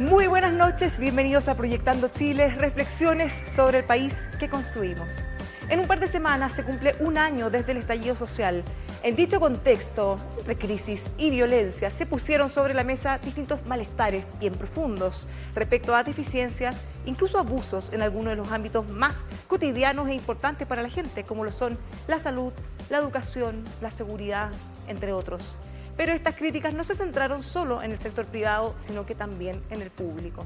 Muy buenas noches, bienvenidos a Proyectando Chile, reflexiones sobre el país que construimos. En un par de semanas se cumple un año desde el estallido social. En dicho contexto de crisis y violencia se pusieron sobre la mesa distintos malestares bien profundos respecto a deficiencias, incluso abusos en algunos de los ámbitos más cotidianos e importantes para la gente, como lo son la salud, la educación, la seguridad, entre otros. Pero estas críticas no se centraron solo en el sector privado, sino que también en el público.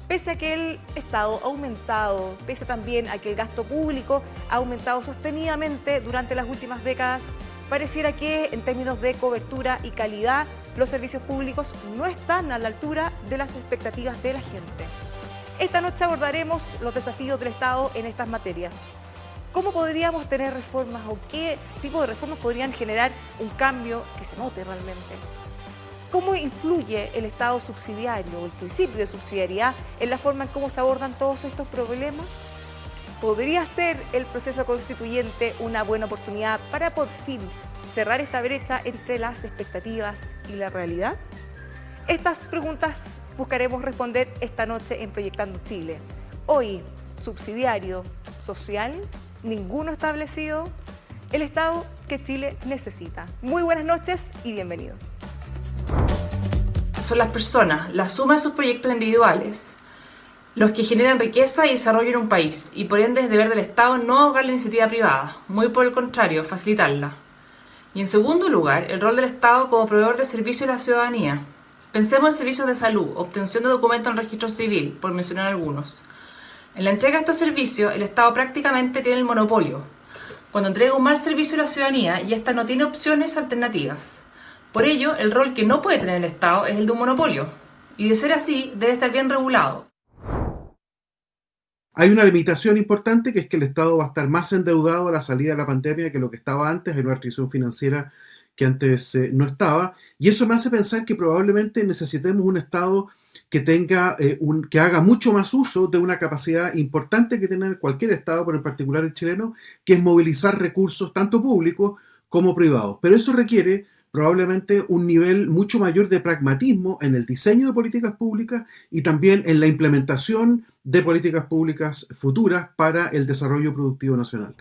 Pese a que el Estado ha aumentado, pese también a que el gasto público ha aumentado sostenidamente durante las últimas décadas, pareciera que en términos de cobertura y calidad, los servicios públicos no están a la altura de las expectativas de la gente. Esta noche abordaremos los desafíos del Estado en estas materias. ¿Cómo podríamos tener reformas o qué tipo de reformas podrían generar un cambio que se note realmente? ¿Cómo influye el Estado subsidiario o el principio de subsidiariedad en la forma en cómo se abordan todos estos problemas? ¿Podría ser el proceso constituyente una buena oportunidad para por fin cerrar esta brecha entre las expectativas y la realidad? Estas preguntas buscaremos responder esta noche en Proyectando Chile. Hoy, subsidiario, social, ninguno establecido, el Estado que Chile necesita. Muy buenas noches y bienvenidos. Son las personas, la suma de sus proyectos individuales, los que generan riqueza y desarrollo en un país, y por ende es deber del Estado no ahogar la iniciativa privada, muy por el contrario, facilitarla. Y en segundo lugar, el rol del Estado como proveedor de servicios a la ciudadanía. Pensemos en servicios de salud, obtención de documentos en registro civil, por mencionar algunos. En la entrega de estos servicios, el Estado prácticamente tiene el monopolio, cuando entrega un mal servicio a la ciudadanía y ésta no tiene opciones alternativas. Por ello, el rol que no puede tener el Estado es el de un monopolio, y de ser así, debe estar bien regulado. Hay una limitación importante, que es que el Estado va a estar más endeudado a la salida de la pandemia que lo que estaba antes. Hay una restricción financiera que antes no estaba, y eso me hace pensar que probablemente necesitemos un Estado que tenga que haga mucho más uso de una capacidad importante que tiene cualquier Estado, pero en particular el chileno, que es movilizar recursos tanto públicos como privados. Pero eso requiere probablemente un nivel mucho mayor de pragmatismo en el diseño de políticas públicas y también en la implementación de políticas públicas futuras para el desarrollo productivo nacional.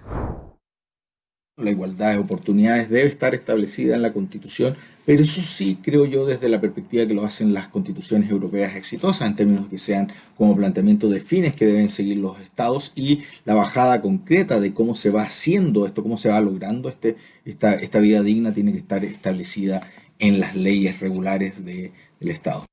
La igualdad de oportunidades debe estar establecida en la Constitución, pero eso sí creo yo desde la perspectiva que lo hacen las constituciones europeas exitosas, en términos que sean como planteamiento de fines que deben seguir los estados, y la bajada concreta de cómo se va haciendo esto, cómo se va logrando esta vida digna tiene que estar establecida en las leyes regulares del Estado.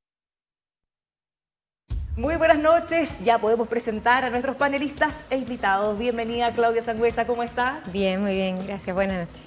Muy buenas noches, ya podemos presentar a nuestros panelistas e invitados. Bienvenida Claudia Sangüesa, ¿cómo está? Bien, muy bien, gracias, buenas noches.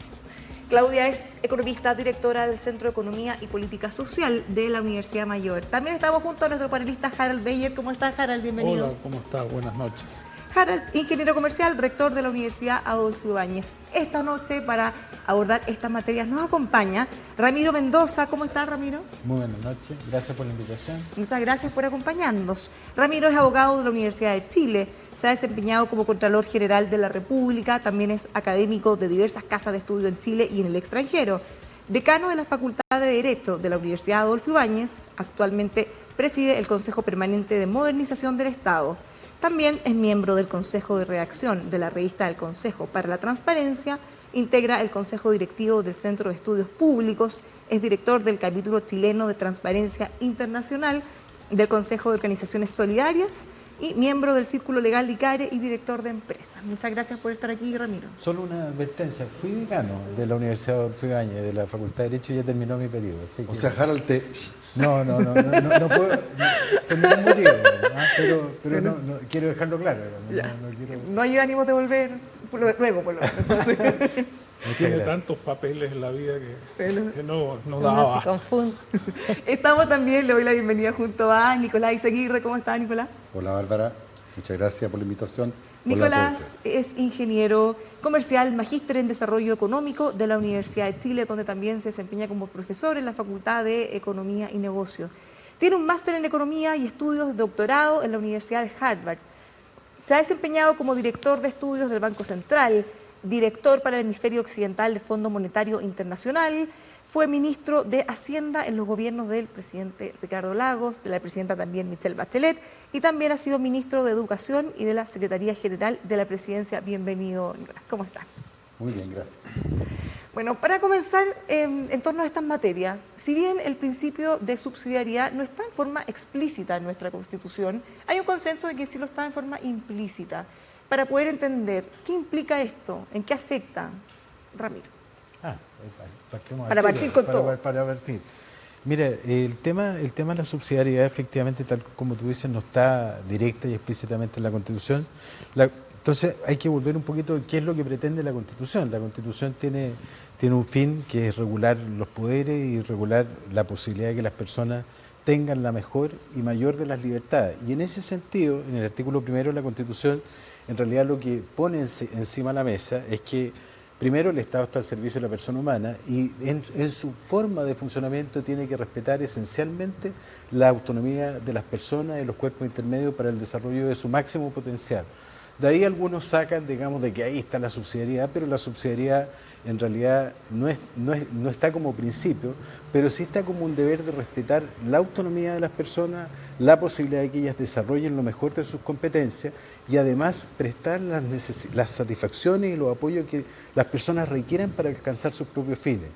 Claudia es economista, directora del Centro de Economía y Política Social de la Universidad Mayor. También estamos junto a nuestro panelista Harald Beyer. ¿Cómo está, Harald? Bienvenido. Hola, ¿cómo está? Buenas noches. Harald, ingeniero comercial, rector de la Universidad Adolfo Ibáñez. Esta noche, para abordar estas materias, nos acompaña Ramiro Mendoza. ¿Cómo está, Ramiro? Muy buenas noches, gracias por la invitación. Muchas gracias por acompañarnos. Ramiro es abogado de la Universidad de Chile, se ha desempeñado como Contralor General de la República, también es académico de diversas casas de estudio en Chile y en el extranjero. Decano de la Facultad de Derecho de la Universidad Adolfo Ibáñez, actualmente preside el Consejo Permanente de Modernización del Estado. También es miembro del Consejo de Redacción de la revista del Consejo para la Transparencia, integra el Consejo Directivo del Centro de Estudios Públicos, es director del capítulo chileno de Transparencia Internacional del Consejo de Organizaciones Solidarias y miembro del Círculo Legal de ICARE y director de empresas. Muchas gracias por estar aquí, Ramiro. Solo una advertencia, fui decano de la Universidad de Adolfo Ibáñez, de la Facultad de Derecho, y ya terminó mi periodo. Así que... O sea, Harald, No puedo, por ningún motivo, pero no, quiero dejarlo claro. No hay ánimo de volver luego, por lo menos. Tiene tantos papeles en la vida que no da abasto. Se confunde. Estamos también, le doy la bienvenida junto a Nicolás Izaguirre. ¿Cómo está, Nicolás? Hola, Bárbara. Muchas gracias por la invitación. Nicolás es ingeniero comercial, magíster en desarrollo económico de la Universidad de Chile, donde también se desempeña como profesor en la Facultad de Economía y Negocios. Tiene un máster en economía y estudios de doctorado en la Universidad de Harvard. Se ha desempeñado como director de estudios del Banco Central, director para el hemisferio occidental del Fondo Monetario Internacional, Fue ministro de Hacienda en los gobiernos del presidente Ricardo Lagos, de la presidenta también Michelle Bachelet, y también ha sido ministro de Educación y de la Secretaría General de la Presidencia. Bienvenido, Nicolás. ¿Cómo está? Muy bien, gracias. Bueno, para comenzar, en torno a estas materias, si bien el principio de subsidiariedad no está en forma explícita en nuestra Constitución, hay un consenso de que sí lo está en forma implícita. Para poder entender qué implica esto, en qué afecta, Ramiro. Para partir con todo. Para partir. Mira, el tema de la subsidiariedad, efectivamente, tal como tú dices, no está directa y explícitamente en la Constitución. Entonces hay que volver un poquito a qué es lo que pretende la Constitución. La Constitución tiene un fin que es regular los poderes y regular la posibilidad de que las personas tengan la mejor y mayor de las libertades. Y en ese sentido, en el artículo 1 de la Constitución, en realidad lo que pone encima de la mesa es que primero, el Estado está al servicio de la persona humana y en su forma de funcionamiento tiene que respetar esencialmente la autonomía de las personas y los cuerpos intermedios para el desarrollo de su máximo potencial. De ahí algunos sacan, digamos, de que ahí está la subsidiariedad, pero la subsidiariedad en realidad no está como principio, pero sí está como un deber de respetar la autonomía de las personas, la posibilidad de que ellas desarrollen lo mejor de sus competencias y además prestar las satisfacciones y los apoyos que las personas requieran para alcanzar sus propios fines.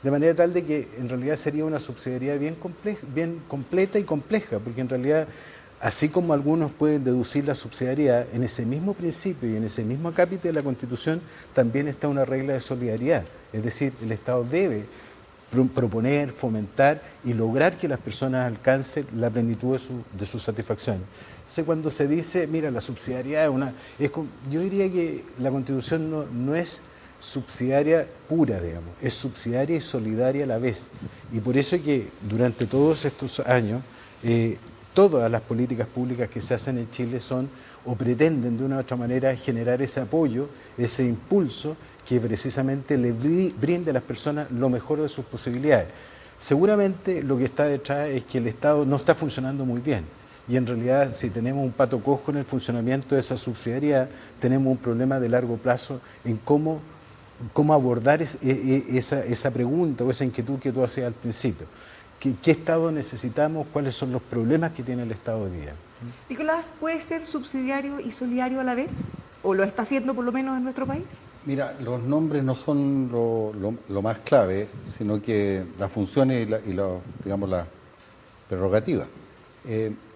De manera tal de que en realidad sería una subsidiariedad bien completa y compleja, porque en realidad, así como algunos pueden deducir la subsidiariedad, en ese mismo principio y en ese mismo acápite de la Constitución también está una regla de solidaridad. Es decir, el Estado debe proponer, fomentar y lograr que las personas alcancen la plenitud de su satisfacción. Entonces, cuando se dice, mira, la subsidiariedad yo diría que la Constitución no es subsidiaria pura, digamos, es subsidiaria y solidaria a la vez. Y por eso que durante todos estos años, todas las políticas públicas que se hacen en Chile son o pretenden de una u otra manera generar ese apoyo, ese impulso que precisamente le brinde a las personas lo mejor de sus posibilidades. Seguramente lo que está detrás es que el Estado no está funcionando muy bien y en realidad si tenemos un pato cojo en el funcionamiento de esa subsidiariedad, tenemos un problema de largo plazo en cómo abordar esa pregunta o esa inquietud que tú hacías al principio. ¿Qué Estado necesitamos? ¿Cuáles son los problemas que tiene el Estado hoy día? Nicolás, ¿puede ser subsidiario y solidario a la vez? ¿O lo está haciendo por lo menos en nuestro país? Mira, los nombres no son lo más clave, sino que las funciones y la prerrogativa.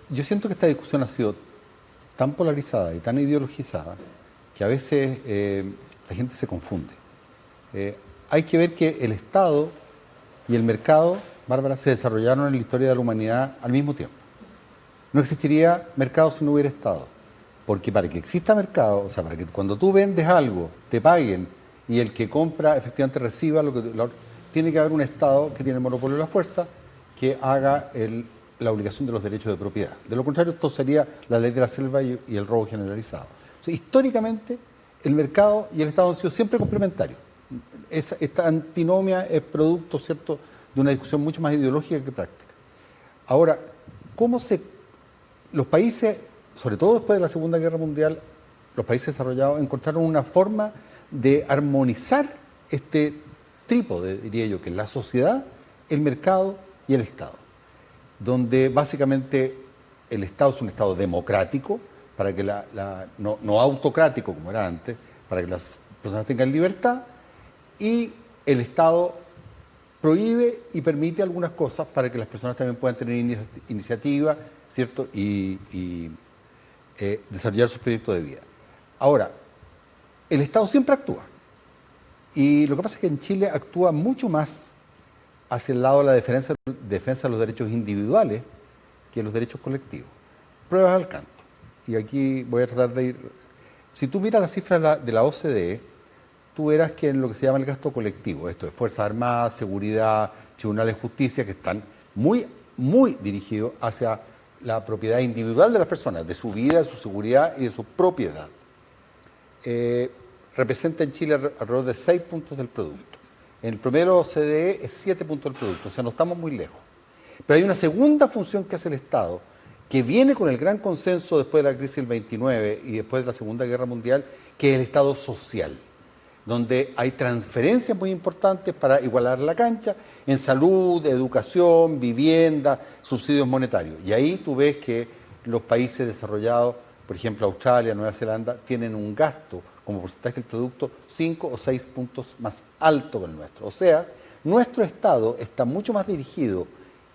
Yo siento que esta discusión ha sido tan polarizada y tan ideologizada que a veces la gente se confunde. Hay que ver que el Estado y el mercado, Bárbara, se desarrollaron en la historia de la humanidad al mismo tiempo. No existiría mercado si no hubiera Estado. Porque para que exista mercado, o sea, para que cuando tú vendes algo, te paguen y el que compra efectivamente reciba tiene que haber un Estado que tiene el monopolio de la fuerza que haga la obligación de los derechos de propiedad. De lo contrario, esto sería la ley de la selva y el robo generalizado. O sea, históricamente, el mercado y el Estado han sido siempre complementarios. Esta antinomia es producto, ¿cierto?, de una discusión mucho más ideológica que práctica. Ahora, los países, sobre todo después de la Segunda Guerra Mundial, los países desarrollados encontraron una forma de armonizar este trípode, diría yo, que es la sociedad, el mercado y el Estado, donde básicamente el Estado es un Estado democrático, para que no autocrático como era antes, para que las personas tengan libertad, y el Estado prohíbe y permite algunas cosas para que las personas también puedan tener iniciativa, ¿cierto? Y desarrollar sus proyectos de vida. Ahora, el Estado siempre actúa. Y lo que pasa es que en Chile actúa mucho más hacia el lado de la defensa de los derechos individuales que los derechos colectivos. Pruebas al canto. Y aquí voy a tratar de ir... Si tú miras las cifras de la OCDE, tú verás que en lo que se llama el gasto colectivo, esto de Fuerzas Armadas, seguridad, tribunales de justicia, que están muy, muy dirigidos hacia la propiedad individual de las personas, de su vida, de su seguridad y de su propiedad. Representa en Chile alrededor de 6 puntos del producto. En el promedio de la OCDE es 7 puntos del producto, o sea, no estamos muy lejos. Pero hay una segunda función que hace el Estado, que viene con el gran consenso después de la crisis del 29 y después de la Segunda Guerra Mundial, que es el Estado social. donde hay transferencias muy importantes para igualar la cancha en salud, educación, vivienda, subsidios monetarios. Y ahí tú ves que los países desarrollados, por ejemplo Australia, Nueva Zelanda, tienen un gasto como porcentaje del producto 5 o 6 puntos más alto que el nuestro. O sea, nuestro Estado está mucho más dirigido,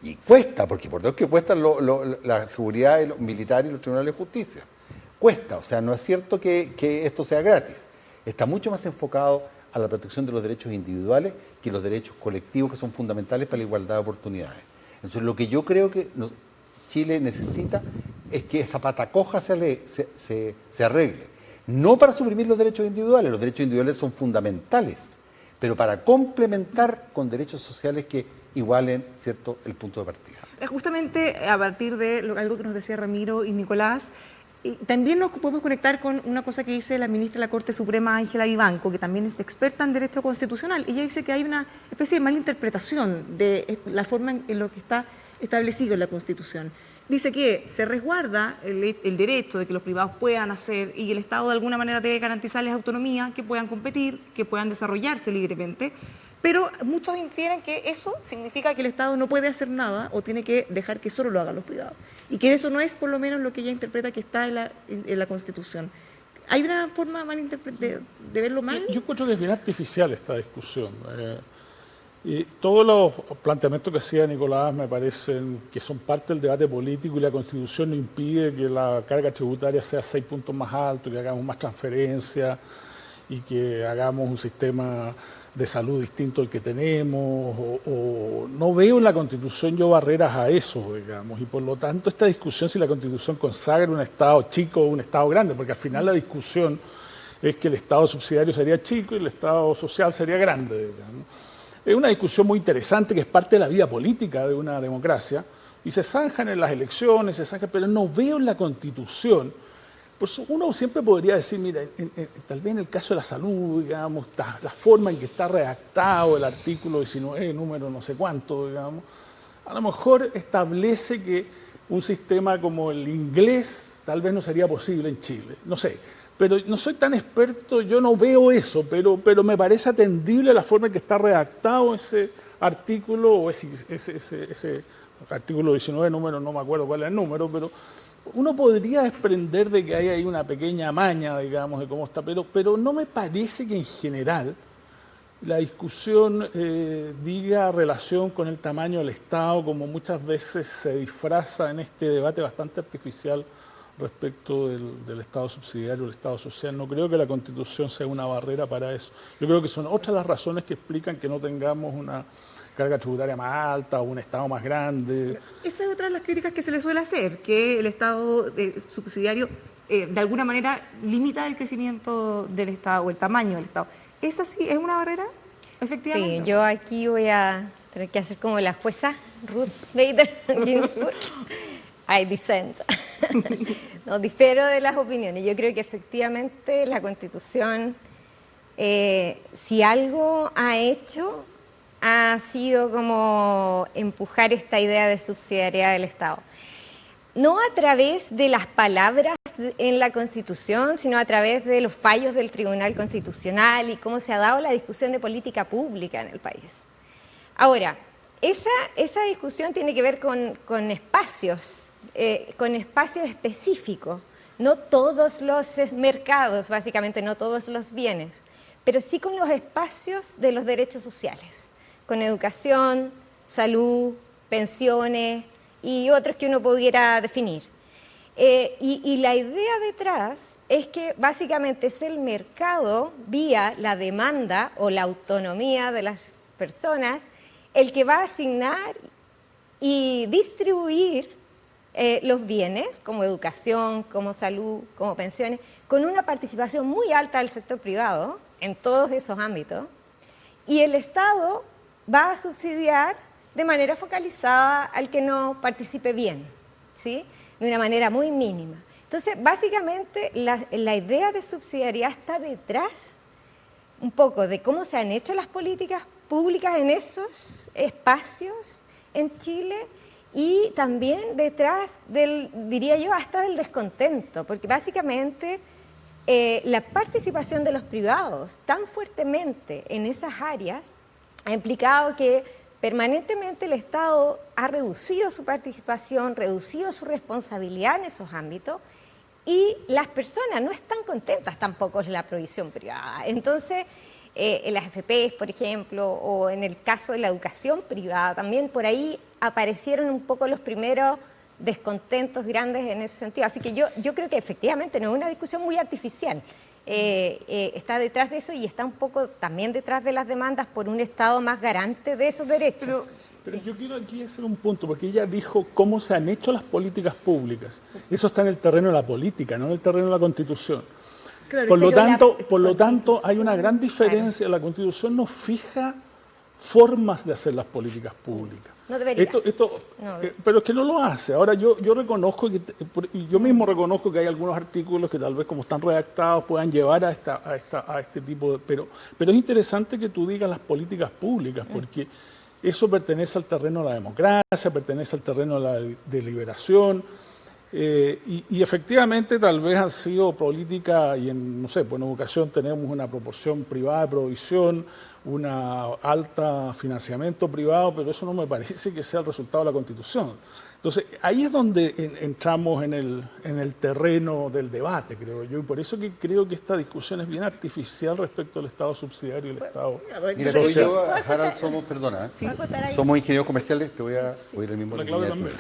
y cuesta, porque por Dios que cuesta la seguridad de los militares y los tribunales de justicia. Cuesta, o sea, no es cierto que esto sea gratis. Está mucho más enfocado a la protección de los derechos individuales que los derechos colectivos, que son fundamentales para la igualdad de oportunidades. Entonces, lo que yo creo que Chile necesita es que esa pata coja se arregle. No para suprimir los derechos individuales son fundamentales, pero para complementar con derechos sociales que igualen, ¿cierto?, el punto de partida. Justamente a partir de algo que nos decía Ramiro y Nicolás, y también nos podemos conectar con una cosa que dice la ministra de la Corte Suprema, Ángela Vivanco, que también es experta en derecho constitucional. Ella dice que hay una especie de malinterpretación de la forma en lo que está establecido en la Constitución. Dice que se resguarda el derecho de que los privados puedan hacer y el Estado de alguna manera debe garantizarles autonomía, que puedan competir, que puedan desarrollarse libremente, pero muchos infieren que eso significa que el Estado no puede hacer nada o tiene que dejar que solo lo hagan los privados. Y que eso no es por lo menos lo que ella interpreta que está en la Constitución. ¿Hay una forma de verlo mal? Yo encuentro que es bien artificial esta discusión. Y todos los planteamientos que hacía Nicolás me parecen que son parte del debate político, y la Constitución no impide que la carga tributaria sea 6 puntos más alto, que hagamos más transferencias y que hagamos un sistema de salud distinto al que tenemos, o no veo en la Constitución yo barreras a eso, digamos, y por lo tanto esta discusión si la Constitución consagra un Estado chico o un Estado grande, porque al final la discusión es que el Estado subsidiario sería chico y el Estado social sería grande, digamos. Es una discusión muy interesante que es parte de la vida política de una democracia y se zanjan en las elecciones, pero no veo en la Constitución. Pues uno siempre podría decir, mira, tal vez en el caso de la salud, digamos, la forma en que está redactado el artículo 19, número no sé cuánto, digamos, a lo mejor establece que un sistema como el inglés tal vez no sería posible en Chile, no sé. Pero no soy tan experto, yo no veo eso, pero me parece atendible la forma en que está redactado ese artículo, o ese artículo 19, número, no me acuerdo cuál es el número, pero uno podría desprender de que hay ahí una pequeña maña, digamos, de cómo está, pero no me parece que en general la discusión diga relación con el tamaño del Estado, como muchas veces se disfraza en este debate bastante artificial respecto del Estado subsidiario, del Estado social. No creo que la Constitución sea una barrera para eso. Yo creo que son otras las razones que explican que no tengamos una carga tributaria más alta o un Estado más grande. Esa es otra de las críticas que se le suele hacer, que el Estado subsidiario de alguna manera limita el crecimiento del Estado o el tamaño del Estado. ¿Esa sí es una barrera, efectivamente? Sí, yo aquí voy a tener que hacer como la jueza Ruth Bader Ginsburg. I dissent. No, difiero de las opiniones. Yo creo que efectivamente la Constitución, si algo ha hecho, ha sido como empujar esta idea de subsidiariedad del Estado. No a través de las palabras en la Constitución, sino a través de los fallos del Tribunal Constitucional y cómo se ha dado la discusión de política pública en el país. Ahora, esa discusión tiene que ver con espacios específicos, no todos los mercados, básicamente no todos los bienes, pero sí con los espacios de los derechos sociales, con educación, salud, pensiones y otros que uno pudiera definir. Y la idea detrás es que básicamente es el mercado vía la demanda o la autonomía de las personas el que va a asignar y distribuir los bienes, como educación, como salud, como pensiones, con una participación muy alta del sector privado en todos esos ámbitos, y el Estado va a subsidiar de manera focalizada al que no participe bien, ¿sí? De una manera muy mínima. Entonces, básicamente, la idea de subsidiariedad está detrás un poco de cómo se han hecho las políticas públicas en esos espacios en Chile, y también detrás del, diría yo, hasta del descontento, porque básicamente la participación de los privados tan fuertemente en esas áreas ha implicado que permanentemente el Estado ha reducido su participación, reducido su responsabilidad en esos ámbitos, y las personas no están contentas tampoco con la provisión privada. Entonces, en las AFPs, por ejemplo, o en el caso de la educación privada, también por ahí aparecieron un poco los primeros descontentos grandes en ese sentido. Así que yo creo que efectivamente no es una discusión muy artificial. Está detrás de eso y está un poco también detrás de las demandas por un Estado más garante de esos derechos. Pero yo quiero aquí hacer un punto, porque ella dijo cómo se han hecho las políticas públicas. Eso está en el terreno de la política, no en el terreno de la Constitución. Claro, Por lo tanto, hay una gran diferencia. Claro. La Constitución no fija formas de hacer las políticas públicas. No debería. Pero es que no lo hace. Ahora, yo reconozco, yo mismo reconozco que hay algunos artículos que tal vez como están redactados puedan llevar a este tipo de... Pero es interesante que tú digas las políticas públicas, porque eso pertenece al terreno de la democracia, pertenece al terreno de la deliberación, y efectivamente tal vez han sido políticas, y no sé, pues en educación tenemos una proporción privada de provisión, una alta financiamiento privado, pero eso no me parece que sea el resultado de la Constitución. Entonces, ahí es donde entramos en el terreno del debate, creo yo, y por eso que creo que esta discusión es bien artificial respecto al Estado subsidiario y el Estado Mira, tú y yo, Harald, somos, perdona, somos ingenieros comerciales, te voy a ir al mismo Claudia también.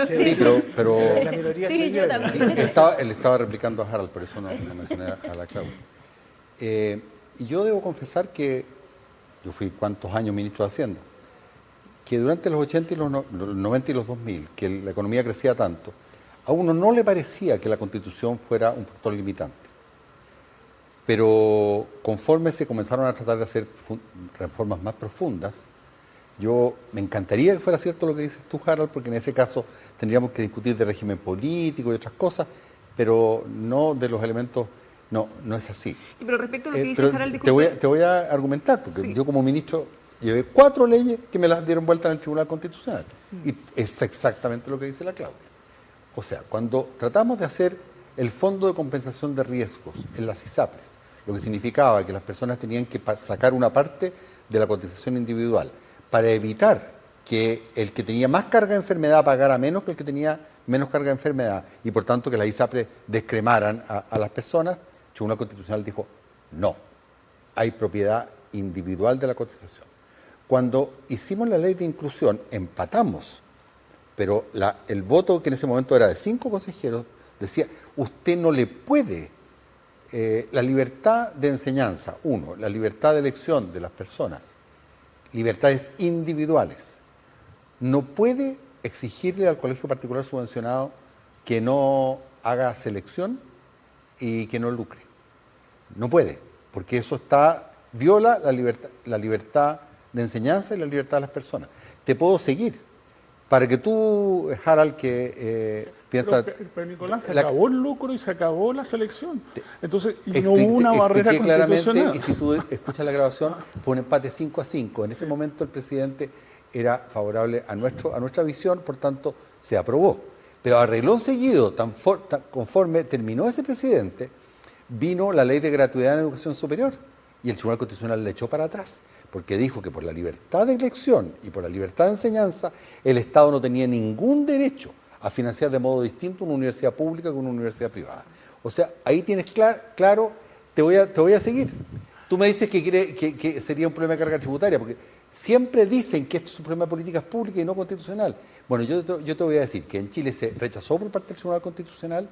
Sí, pero La minoría Sí, soy yo yo. también. él estaba replicando a Harald, por eso no mencioné a la Claudia. Y yo debo confesar que yo fui cuántos años ministro de Hacienda, que durante los 80 y los 90 y los 2000, que la economía crecía tanto, a uno no le parecía que la Constitución fuera un factor limitante. Pero conforme se comenzaron a tratar de hacer reformas más profundas, me encantaría que fuera cierto lo que dices tú, Harald, porque en ese caso tendríamos que discutir de régimen político y otras cosas, pero no de los elementos, no es así. Pero respecto a lo que dice Pero Harald, te voy a argumentar, porque yo como ministro llevé 4 leyes que me las dieron vuelta en el Tribunal Constitucional. Y es exactamente lo que dice la Claudia. O sea, cuando tratamos de hacer el Fondo de Compensación de Riesgos en las ISAPRES, lo que significaba que las personas tenían que sacar una parte de la cotización individual para evitar que el que tenía más carga de enfermedad pagara menos que el que tenía menos carga de enfermedad y por tanto que las ISAPRES descremaran a las personas, el Tribunal Constitucional dijo no, hay propiedad individual de la cotización. Cuando hicimos la ley de inclusión, empatamos, pero el voto que en ese momento era de 5 consejeros decía, usted no le puede, la libertad de enseñanza, la libertad de elección de las personas, libertades individuales, no puede exigirle al colegio particular subvencionado que no haga selección y que no lucre. No puede, porque eso viola la libertad de enseñanza y la libertad de las personas. Te puedo seguir. Para que tú, Harald, que piensas... Pero Nicolás, se acabó el lucro y se acabó la selección. Entonces, no hubo una barrera claramente, constitucional. y si tú escuchas la grabación, fue un empate 5-5. En ese momento el presidente era favorable a nuestra visión, por tanto, se aprobó. Pero a renglón seguido, conforme terminó ese presidente, vino la ley de gratuidad en educación superior. Y el Tribunal Constitucional le echó para atrás, porque dijo que por la libertad de elección y por la libertad de enseñanza, el Estado no tenía ningún derecho a financiar de modo distinto una universidad pública con una universidad privada. O sea, ahí tienes claro, te voy a seguir. Tú me dices que sería un problema de carga tributaria, porque siempre dicen que esto es un problema de políticas públicas y no constitucional. Bueno, yo te voy a decir que en Chile se rechazó por parte del Tribunal Constitucional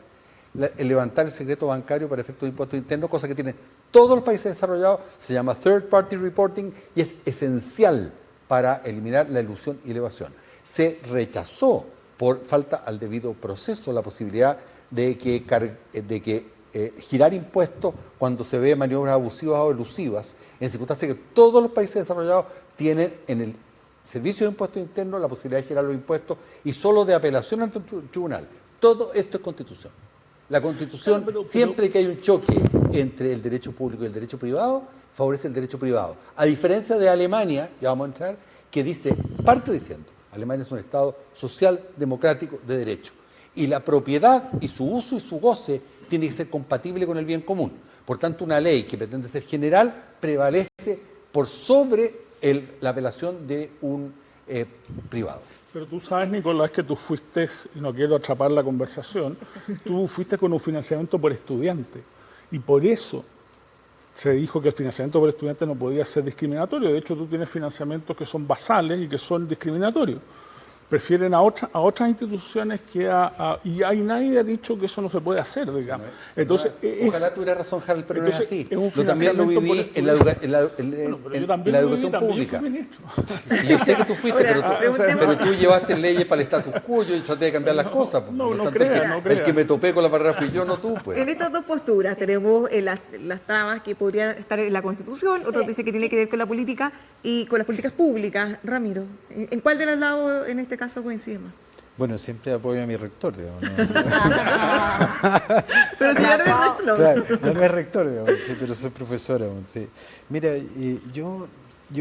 el levantar el secreto bancario para efectos de impuestos internos, cosa que tienen todos los países desarrollados, se llama Third Party Reporting y es esencial para eliminar la ilusión y la evasión. Se rechazó por falta al debido proceso la posibilidad de que girar impuestos cuando se ve maniobras abusivas o elusivas, en circunstancias que todos los países desarrollados tienen en el Servicio de Impuestos Internos la posibilidad de girar los impuestos y solo de apelación ante un tribunal. Todo esto es Constitución. La Constitución, siempre que hay un choque entre el derecho público y el derecho privado, favorece el derecho privado. A diferencia de Alemania, ya vamos a entrar, que parte diciendo, Alemania es un Estado social, democrático, de derecho. Y la propiedad y su uso y su goce tiene que ser compatible con el bien común. Por tanto, una ley que pretende ser general prevalece por sobre la apelación de un privado. Pero tú sabes, Nicolás, que tú fuiste, y no quiero atrapar la conversación, tú fuiste con un financiamiento por estudiante. Y por eso se dijo que el financiamiento por estudiante no podía ser discriminatorio. De hecho, tú tienes financiamientos que son basales y que son discriminatorios. Prefieren a otras instituciones y nadie ha dicho que eso no se puede hacer, digamos. Entonces, ojalá tuviera razón, Harold, pero no es así. Yo también lo viví en la educación pública. Yo sé que tú fuiste, pero tú llevaste leyes para el status quo, yo traté de cambiar las cosas. No crea. El que me topé con la barrera fui yo, no tú. Pues. En estas dos posturas tenemos las trabas que podrían estar en la Constitución, otro dice que tiene que ver con la política y con las políticas públicas. Ramiro, ¿en cuál de los lados en este caso coincidimos? Bueno, siempre apoyo a mi rector, digamos. ¿No? Pero si ya no es rector. Claro, no es rector, digamos, sí, pero soy profesor aún, sí. Mira, yo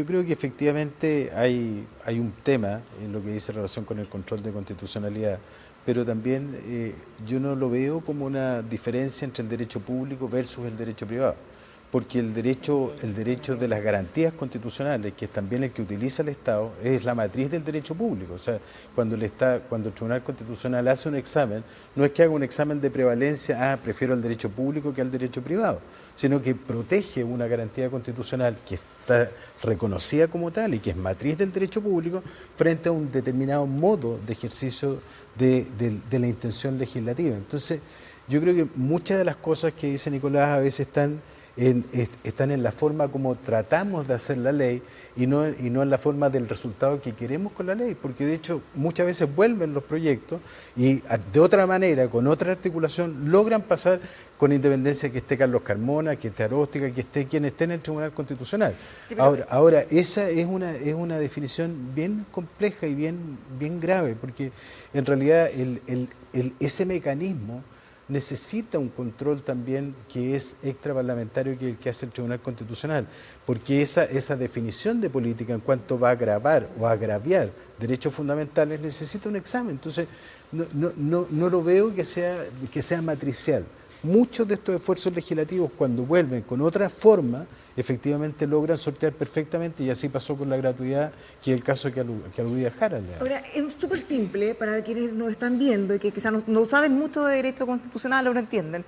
creo que efectivamente hay un tema en lo que dice relación con el control de constitucionalidad, pero también yo no lo veo como una diferencia entre el derecho público versus el derecho privado. Porque el derecho de las garantías constitucionales, que es también el que utiliza el Estado, es la matriz del derecho público. O sea, cuando el Tribunal Constitucional hace un examen, no es que haga un examen de prevalencia, prefiero el derecho público que al derecho privado, sino que protege una garantía constitucional que está reconocida como tal y que es matriz del derecho público frente a un determinado modo de ejercicio de la intención legislativa. Entonces, yo creo que muchas de las cosas que dice Nicolás a veces están en la forma como tratamos de hacer la ley y no en la forma del resultado que queremos con la ley, porque de hecho muchas veces vuelven los proyectos y de otra manera, con otra articulación, logran pasar con independencia que esté Carlos Carmona, que esté Aróstica, que esté quien esté en el Tribunal Constitucional. Ahora esa es una definición bien compleja y bien grave, porque en realidad ese mecanismo necesita un control también que es extraparlamentario, que el que hace el Tribunal Constitucional, porque esa definición de política en cuanto va a agravar o agraviar derechos fundamentales necesita un examen. Entonces no lo veo que sea matricial. Muchos de estos esfuerzos legislativos, cuando vuelven con otra forma, efectivamente logran sortear perfectamente, y así pasó con la gratuidad, que es el caso que aludía Harald. Ahora, es súper simple para quienes nos están viendo y que quizás no saben mucho de derecho constitucional o no entienden.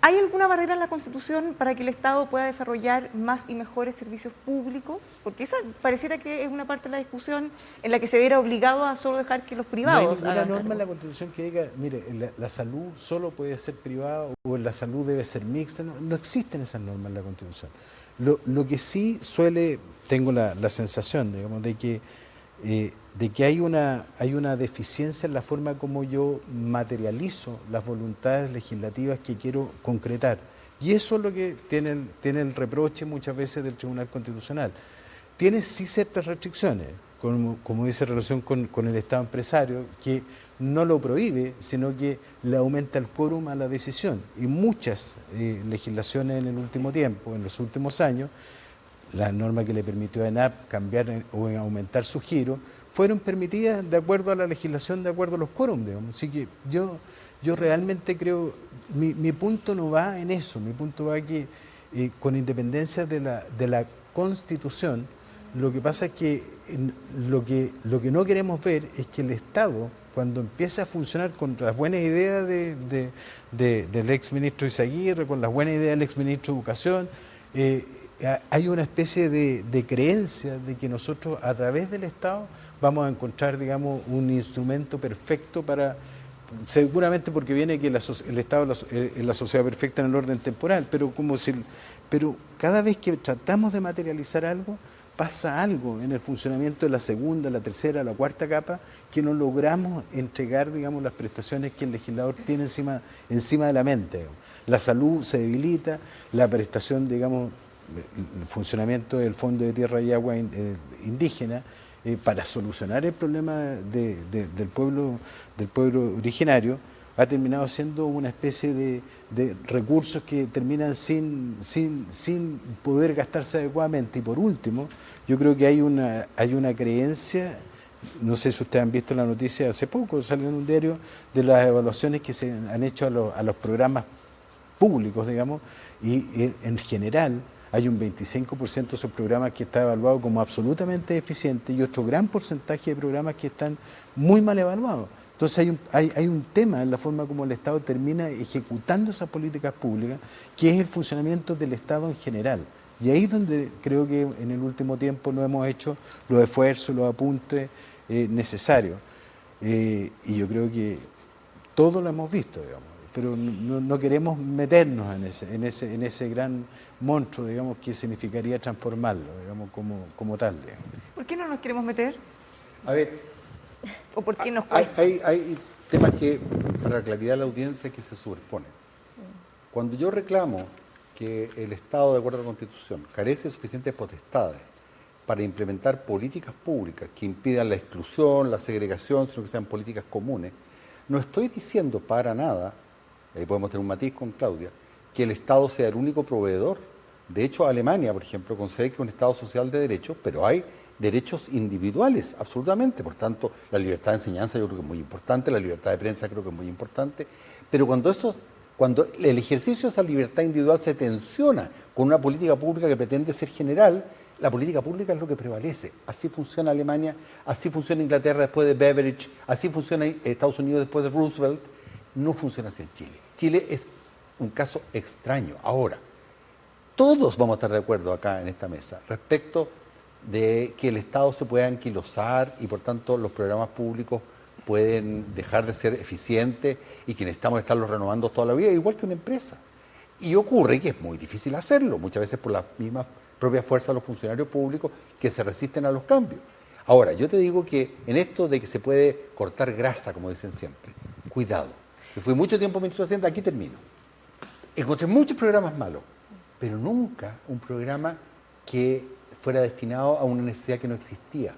¿Hay alguna barrera en la Constitución para que el Estado pueda desarrollar más y mejores servicios públicos? Porque esa pareciera que es una parte de la discusión en la que se viera obligado a solo dejar que los privados No hay ninguna norma en la Constitución que diga, mire, la salud solo puede ser privada o la salud debe ser mixta. No existen esas normas en la Constitución. Lo que sí tengo la sensación, digamos, de que hay una deficiencia en la forma como yo materializo las voluntades legislativas que quiero concretar. Y eso es lo que tiene el reproche muchas veces del Tribunal Constitucional. Tiene sí ciertas restricciones, como dice, relación con el Estado empresario, que no lo prohíbe, sino que le aumenta el quórum a la decisión. Y muchas legislaciones en el último tiempo, en los últimos años, la norma que le permitió a ENAP cambiar o aumentar su giro, fueron permitidas de acuerdo a la legislación, de acuerdo a los quórums, digamos. Así que yo realmente creo, mi punto no va en eso, mi punto va que con independencia de la Constitución, lo que pasa es que lo que no queremos ver es que el Estado, cuando empieza a funcionar con las buenas ideas del exministro Izaguirre, con las buenas ideas del exministro de Educación, hay una especie de creencia de que nosotros a través del Estado vamos a encontrar, digamos, un instrumento perfecto para, seguramente porque viene que el Estado es la sociedad perfecta en el orden temporal, pero cada vez que tratamos de materializar algo, pasa algo en el funcionamiento de la segunda, la tercera, la cuarta capa, que no logramos entregar, digamos, las prestaciones que el legislador tiene encima de la mente, digamos. La salud se debilita, la prestación, digamos, el funcionamiento del Fondo de Tierra y Agua indígena, para solucionar el problema del pueblo originario, ha terminado siendo una especie de recursos que terminan sin poder gastarse adecuadamente. Y por último, yo creo que hay una creencia no sé si ustedes han visto la noticia, hace poco salió en un diario de las evaluaciones que se han hecho a los programas públicos, digamos, y en general hay un 25% de esos programas que está evaluado como absolutamente eficiente y otro gran porcentaje de programas que están muy mal evaluados. Entonces hay un tema en la forma como el Estado termina ejecutando esas políticas públicas, que es el funcionamiento del Estado en general. Y ahí es donde creo que en el último tiempo no hemos hecho los esfuerzos, los apuntes necesarios. Y yo creo que todo lo hemos visto, digamos, pero no queremos meternos en ese gran monstruo, digamos, que significaría transformarlo, digamos, como tal, digamos. ¿Por qué no nos queremos meter? A ver, ¿O por qué nos cuesta? hay temas que, para la claridad de la audiencia, que se superponen. Cuando yo reclamo que el Estado, de acuerdo a la Constitución, carece de suficientes potestades para implementar políticas públicas que impidan la exclusión, la segregación, sino que sean políticas comunes, no estoy diciendo para nada, ahí podemos tener un matiz con Claudia, que el Estado sea el único proveedor. De hecho, Alemania, por ejemplo, concede que es un Estado social de derechos, pero hay derechos individuales, absolutamente. Por tanto, la libertad de enseñanza yo creo que es muy importante, la libertad de prensa creo que es muy importante, pero cuando el ejercicio de esa libertad individual se tensiona con una política pública que pretende ser general, la política pública es lo que prevalece. Así funciona Alemania, así funciona Inglaterra después de Beveridge, así funciona Estados Unidos después de Roosevelt. No funciona así en Chile. Chile es un caso extraño. Ahora, todos vamos a estar de acuerdo acá en esta mesa respecto de que el Estado se pueda anquilosar y por tanto los programas públicos pueden dejar de ser eficientes y que necesitamos estarlos renovando toda la vida, igual que una empresa. Y ocurre que es muy difícil hacerlo, muchas veces por las mismas propias fuerzas de los funcionarios públicos que se resisten a los cambios. Ahora, yo te digo que en esto de que se puede cortar grasa, como dicen siempre, cuidado. Yo fui mucho tiempo ministro de Hacienda, aquí termino. Encontré muchos programas malos, pero nunca un programa que fuera destinado a una necesidad que no existía.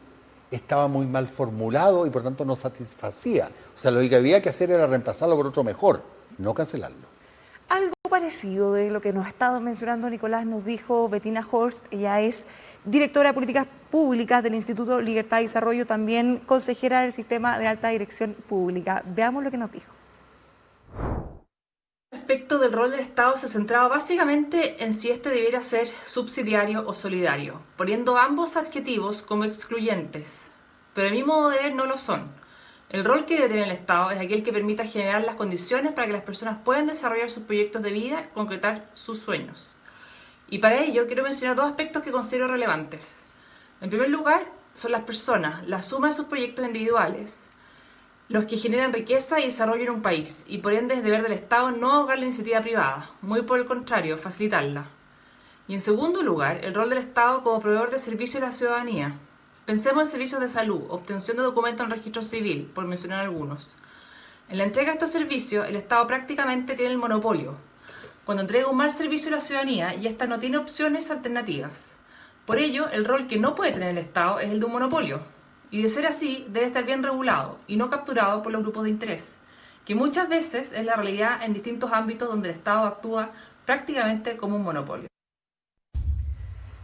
Estaba muy mal formulado y por tanto no satisfacía. O sea, lo que había que hacer era reemplazarlo por otro mejor, no cancelarlo. Algo parecido de lo que nos ha estado mencionando Nicolás nos dijo Bettina Horst. Ella es directora de Políticas Públicas del Instituto Libertad y Desarrollo, también consejera del Sistema de Alta Dirección Pública. Veamos lo que nos dijo. Respecto del rol del Estado se centraba básicamente en si éste debiera ser subsidiario o solidario, poniendo ambos adjetivos como excluyentes, pero a mi modo de ver no lo son. El rol que debe tener el Estado es aquel que permita generar las condiciones para que las personas puedan desarrollar sus proyectos de vida y concretar sus sueños. Y para ello quiero mencionar dos aspectos que considero relevantes. En primer lugar, son las personas, la suma de sus proyectos individuales, los que generan riqueza y desarrollo en un país, y por ende es deber del Estado no ahogar la iniciativa privada, muy por el contrario, facilitarla. Y en segundo lugar, el rol del Estado como proveedor de servicios a la ciudadanía. Pensemos en servicios de salud, obtención de documentos en registro civil, por mencionar algunos. En la entrega de estos servicios, el Estado prácticamente tiene el monopolio, cuando entrega un mal servicio a la ciudadanía y ésta no tiene opciones alternativas. Por ello, el rol que no puede tener el Estado es el de un monopolio. Y de ser así, debe estar bien regulado y no capturado por los grupos de interés, que muchas veces es la realidad en distintos ámbitos donde el Estado actúa prácticamente como un monopolio.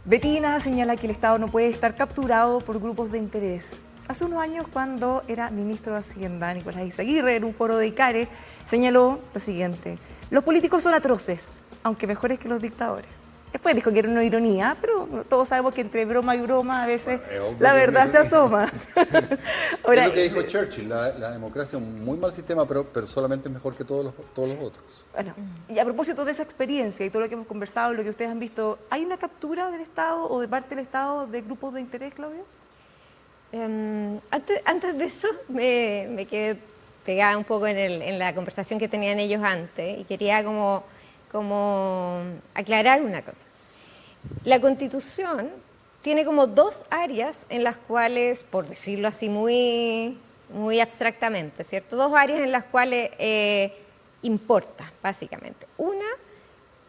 Bettina señala que el Estado no puede estar capturado por grupos de interés. Hace unos años, cuando era ministro de Hacienda, Nicolás Izaguirre, en un foro de ICARE, señaló lo siguiente: los políticos son atroces, aunque mejores que los dictadores. Después dijo que era una ironía, pero todos sabemos que entre broma y broma a veces la verdad se asoma. Ahora, es lo que dijo Churchill, la democracia es un muy mal sistema, pero solamente es mejor que todos los otros. Bueno, y a propósito de esa experiencia y todo lo que hemos conversado, lo que ustedes han visto, ¿hay una captura del Estado o de parte del Estado de grupos de interés, Claudia? Antes de eso me quedé pegada un poco en la conversación que tenían ellos antes y quería como aclarar una cosa. La Constitución tiene como dos áreas en las cuales, por decirlo así muy abstractamente, ¿cierto? Dos áreas en las cuales importa, básicamente. Una,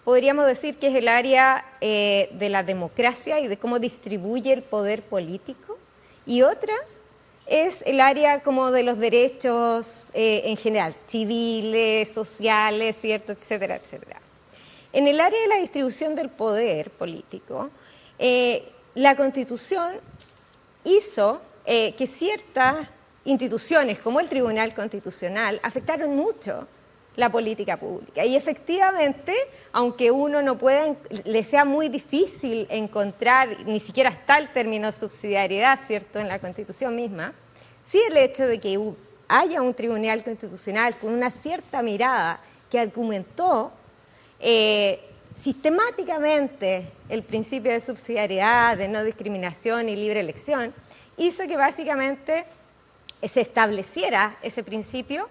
podríamos decir que es el área de la democracia y de cómo distribuye el poder político, y otra es el área como de los derechos en general, civiles, sociales, ¿cierto? Etcétera, etcétera. En el área de la distribución del poder político, la Constitución hizo que ciertas instituciones como el Tribunal Constitucional afectaron mucho la política pública. Y efectivamente, aunque uno no pueda, le sea muy difícil encontrar, ni siquiera está el término subsidiariedad, ¿cierto?, en la Constitución misma, sí el hecho de que haya un Tribunal Constitucional con una cierta mirada que argumentó sistemáticamente el principio de subsidiariedad, de no discriminación y libre elección, hizo que básicamente se estableciera ese principio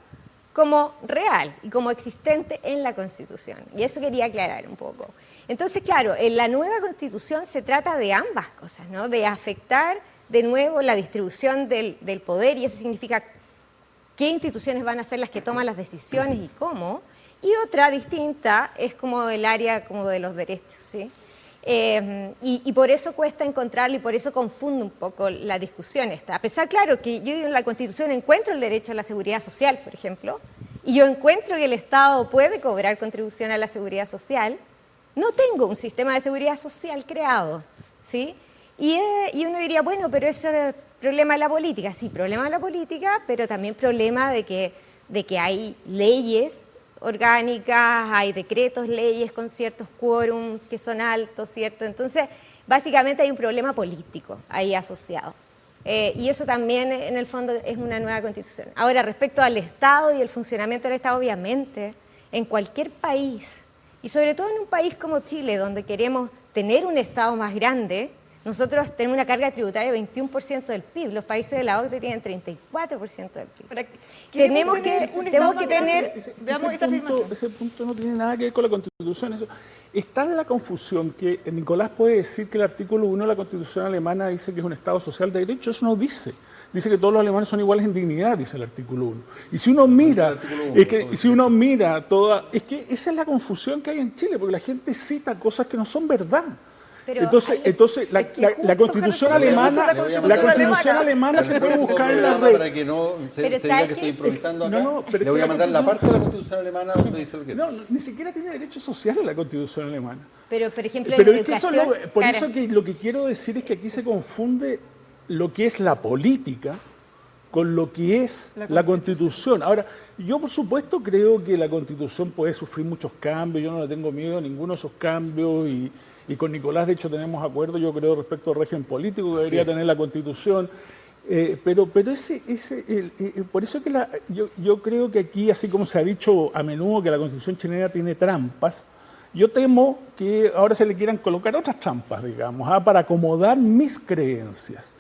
como real y como existente en la Constitución. Y eso quería aclarar un poco. Entonces, claro, en la nueva Constitución se trata de ambas cosas, ¿no? De afectar de nuevo la distribución del poder, y eso significa qué instituciones van a ser las que toman las decisiones y cómo. Y otra distinta es como el área como de los derechos, ¿sí? Y por eso cuesta encontrarlo y por eso confunde un poco la discusión esta. A pesar, claro, que yo en la Constitución encuentro el derecho a la seguridad social, por ejemplo, y yo encuentro que el Estado puede cobrar contribución a la seguridad social, no tengo un sistema de seguridad social creado, ¿sí? Y uno diría, bueno, pero eso es problema de la política. Sí, problema de la política, pero también problema de que hay leyes orgánicas, hay decretos, leyes con ciertos quórums que son altos, ¿cierto? Entonces, básicamente hay un problema político ahí asociado. Y eso también, en el fondo, es una nueva Constitución. Ahora, respecto al Estado y el funcionamiento del Estado, obviamente, en cualquier país, y sobre todo en un país como Chile, donde queremos tener un Estado más grande, nosotros tenemos una carga tributaria de 21% del PIB. Los países de la OCDE tienen 34% del PIB. Tenemos que tener... Ese punto no tiene nada que ver con la Constitución. Eso. Está en la confusión que Nicolás puede decir que el artículo 1 de la Constitución alemana dice que es un Estado social de derecho. Eso no dice. Dice que todos los alemanes son iguales en dignidad, dice el artículo 1. Y si uno mira, es que esa es la confusión que hay en Chile, porque la gente cita cosas que no son verdad. Pero entonces la Constitución alemana, se puede buscar en la red. Para que no se diga que estoy improvisando acá, le voy a mandar la parte de la Constitución alemana donde dice lo que dice. No, ni siquiera tiene derechos sociales la Constitución alemana. Pero, por ejemplo, en educación... Por eso que lo que quiero decir es que aquí se confunde lo que es la política con lo que es la Constitución. Ahora, yo por supuesto creo que la Constitución puede sufrir muchos cambios, yo no le tengo miedo a ninguno de esos cambios, y con Nicolás de hecho tenemos acuerdo, yo creo, respecto al régimen político que debería tener la Constitución, pero por eso que yo creo que aquí, así como se ha dicho a menudo que la Constitución chilena tiene trampas, yo temo que ahora se le quieran colocar otras trampas, digamos, para acomodar mis creencias.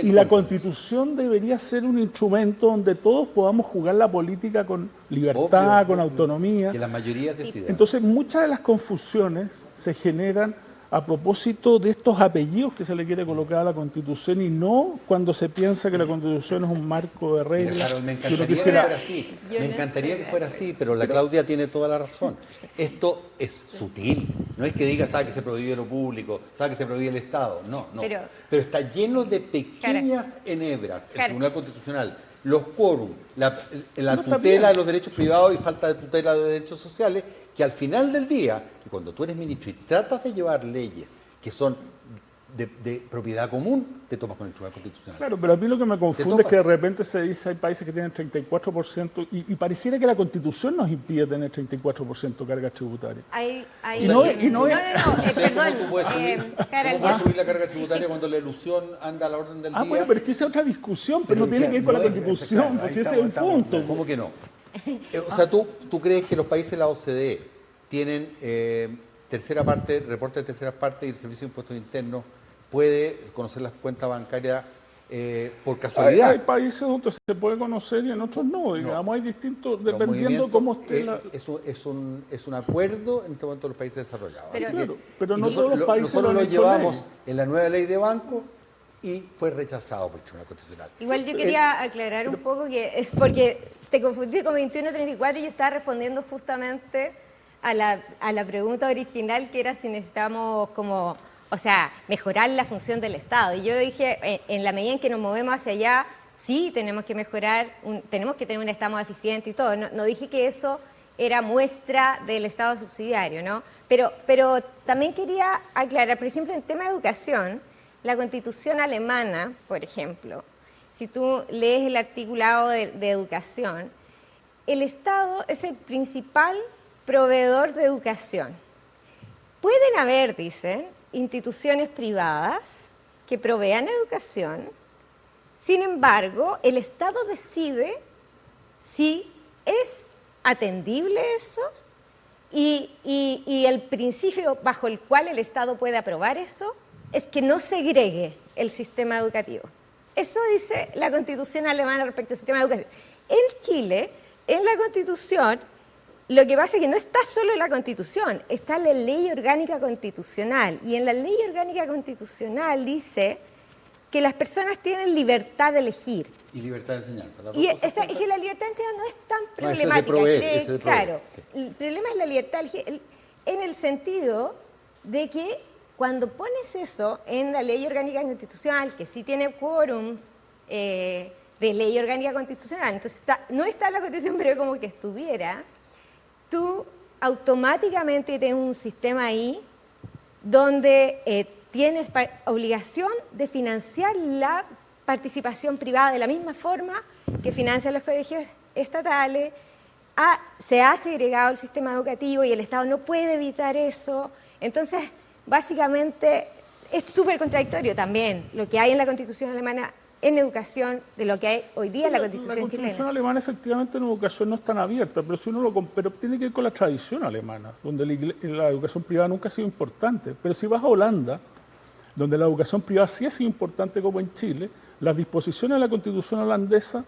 Y la Constitución debería ser un instrumento donde todos podamos jugar la política con libertad, con autonomía. Que la mayoría decida. Entonces, muchas de las confusiones se generan a propósito de estos apellidos que se le quiere colocar a la Constitución y no cuando se piensa que la Constitución es un marco de reglas. Claro, me encantaría que fuera así. Me encantaría que fuera así, pero la Claudia tiene toda la razón. Esto es sutil. No es que diga, sabe que se prohíbe lo público, sabe que se prohíbe el Estado. No. Pero está lleno de pequeñas enhebras. El Tribunal Constitucional, los quórum, la tutela de los derechos privados y falta de tutela de derechos sociales, que al final del día, cuando tú eres ministro y tratas de llevar leyes que son de propiedad común, te tomas con el Tribunal Constitucional. Claro, pero a mí lo que me confunde es que de repente se dice hay países que tienen 34% y pareciera que la Constitución nos impide tener 34% carga tributaria. Perdón, ¿Cómo puedes subir la carga tributaria cuando la ilusión anda a la orden del día? Bueno, pero es que esa es otra discusión, pero no tiene que ver con la Constitución, pues ese es el punto. ¿Cómo que no? O sea, ¿tú crees que los países de la OCDE tienen reporte de tercera parte y el Servicio de Impuestos Internos puede conocer las cuentas bancarias por casualidad? Hay países donde se puede conocer y en otros no, digamos, hay distintos, dependiendo cómo esté es un acuerdo en este momento de los países desarrollados. Pero no todos los países nosotros lo llevamos en la nueva ley de banco y fue rechazado por el Tribunal Constitucional. Igual yo quería aclarar un poco que, porque te confundí con 2134 y yo estaba respondiendo justamente a la pregunta original, que era si necesitamos mejorar la función del Estado. Y yo dije, en la medida en que nos movemos hacia allá, sí tenemos que mejorar, tenemos que tener un Estado más eficiente y todo. No dije que eso era muestra del Estado subsidiario, ¿no? Pero también quería aclarar, por ejemplo, en tema de educación, La Constitución alemana, por ejemplo, si tú lees el articulado de educación, el Estado es el principal proveedor de educación. Pueden haber, dicen, instituciones privadas que provean educación, sin embargo, el Estado decide si es atendible eso y el principio bajo el cual el Estado puede aprobar eso es que no segregue el sistema educativo. Eso dice la Constitución alemana respecto al sistema de educación. En Chile, en la Constitución, lo que pasa es que no está solo en la Constitución, está la Ley Orgánica Constitucional. Y en la Ley Orgánica Constitucional dice que las personas tienen libertad de elegir. Y libertad de enseñanza. Y es que la libertad de enseñanza no es tan problemática. Claro, sí. El problema es la libertad de elegir, en el sentido de que cuando pones eso en la Ley Orgánica Constitucional, que sí tiene quórums de Ley Orgánica Constitucional, entonces no está en la Constitución, pero como que estuviera, tú automáticamente tienes un sistema ahí donde tienes obligación de financiar la participación privada de la misma forma que financian los colegios estatales. Se ha segregado el sistema educativo y el Estado no puede evitar eso. Entonces, básicamente, es súper contradictorio también lo que hay en la Constitución alemana en educación de lo que hay hoy día en la Constitución chilena. La Constitución alemana efectivamente en educación no es tan abierta, pero si uno pero tiene que ir con la tradición alemana, donde la educación privada nunca ha sido importante. Pero si vas a Holanda, donde la educación privada sí ha sido importante como en Chile, las disposiciones de la Constitución holandesa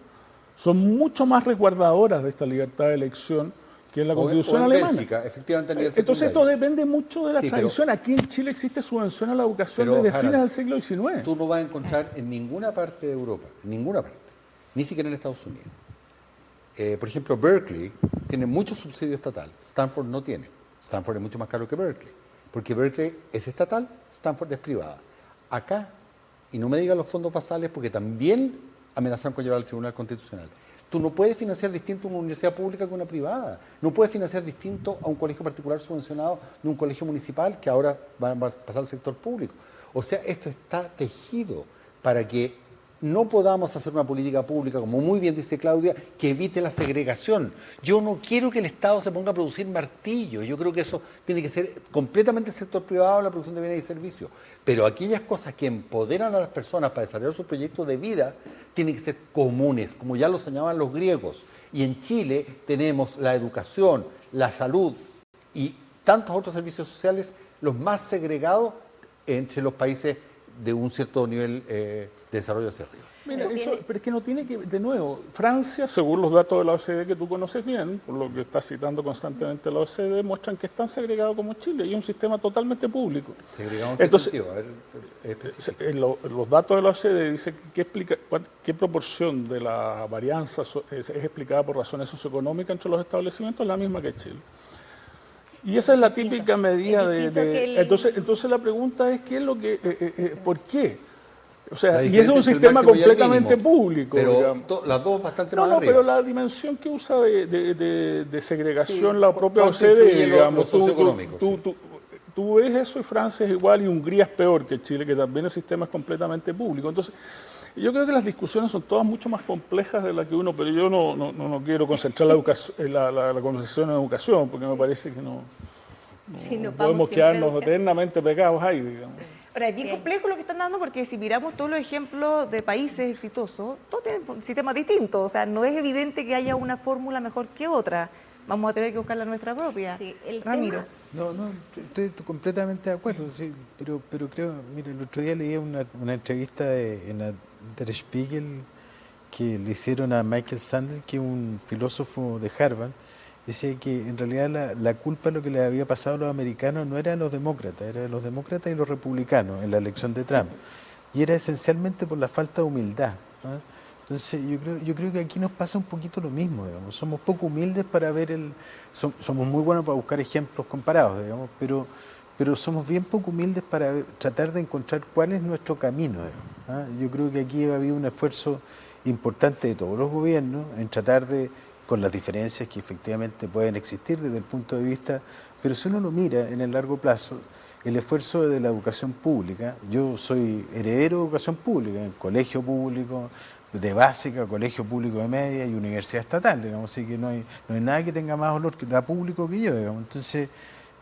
son mucho más resguardadoras de esta libertad de elección que en la Constitución alemana. Bélgica, efectivamente, a nivel Entonces secundario. esto depende mucho de la tradición. Aquí en Chile existe subvención a la educación desde fines del siglo XIX. Tú no vas a encontrar en ninguna parte de Europa, en ninguna parte, ni siquiera en Estados Unidos. Por ejemplo, Berkeley tiene mucho subsidio estatal, Stanford no tiene. Stanford es mucho más caro que Berkeley, porque Berkeley es estatal, Stanford es privada. Acá, y no me digan los fondos basales, porque también amenazaron con llevar al Tribunal Constitucional. Tú no puedes financiar distinto una universidad pública que una privada. No puedes financiar distinto a un colegio particular subvencionado de un colegio municipal que ahora va a pasar al sector público. O sea, esto está tejido para que no podamos hacer una política pública, como muy bien dice Claudia, que evite la segregación. Yo no quiero que el Estado se ponga a producir martillos. Yo creo que eso tiene que ser completamente el sector privado, la producción de bienes y servicios. Pero aquellas cosas que empoderan a las personas para desarrollar sus proyectos de vida tienen que ser comunes, como ya lo señalaban los griegos. Y en Chile tenemos la educación, la salud y tantos otros servicios sociales, los más segregados entre los países de un cierto nivel de desarrollo hacia arriba. Mira, pero es que no tiene que, de nuevo, Francia, según los datos de la OCDE que tú conoces bien, por lo que está citando constantemente la OCDE, muestran que es tan segregado como Chile y es un sistema totalmente público. ¿Segregado en qué sentido? A ver, los datos de la OCDE dicen qué proporción de la varianza es explicada por razones socioeconómicas entre los establecimientos, es la misma que Chile. Y esa es la típica medida Entonces la pregunta es, ¿qué es lo que, ¿por qué? O sea, y es un sistema completamente público. Pero las dos bastante más arriba. Pero la dimensión que usa de segregación la propia OCDE, digamos, tú ves eso y Francia es igual y Hungría es peor que Chile, que también el sistema es completamente público. Entonces, yo creo que las discusiones son todas mucho más complejas de las que uno, pero yo no quiero concentrar la conversación en educación, porque me parece que no podemos quedarnos eternamente pegados ahí, digamos. Ahora, es bien complejo lo que están dando porque si miramos todos los ejemplos de países exitosos, todos tienen sistemas distintos. O sea, no es evidente que haya una fórmula mejor que otra. Vamos a tener que buscar la nuestra propia. Sí, Ramiro. No, estoy completamente de acuerdo, sí, pero creo, mire, el otro día leí una entrevista en la Der Spiegel que le hicieron a Michael Sandel, que es un filósofo de Harvard. Decía que en realidad la culpa de lo que le había pasado a los americanos no era de los demócratas, era de los demócratas y los republicanos en la elección de Trump. Y era esencialmente por la falta de humildad. Entonces yo creo que aquí nos pasa un poquito lo mismo, digamos. Somos poco humildes para ver somos muy buenos para buscar ejemplos comparados, digamos, pero somos bien poco humildes para tratar de encontrar cuál es nuestro camino, digamos. Yo creo que aquí ha habido un esfuerzo importante de todos los gobiernos en tratar de, con las diferencias que efectivamente pueden existir desde el punto de vista, pero si uno lo mira en el largo plazo, el esfuerzo de la educación pública. Yo soy heredero de educación pública, en colegio público, de básica, colegio público de media y universidad estatal, digamos, así que no hay nada que tenga más olor que da público que yo, digamos. Entonces,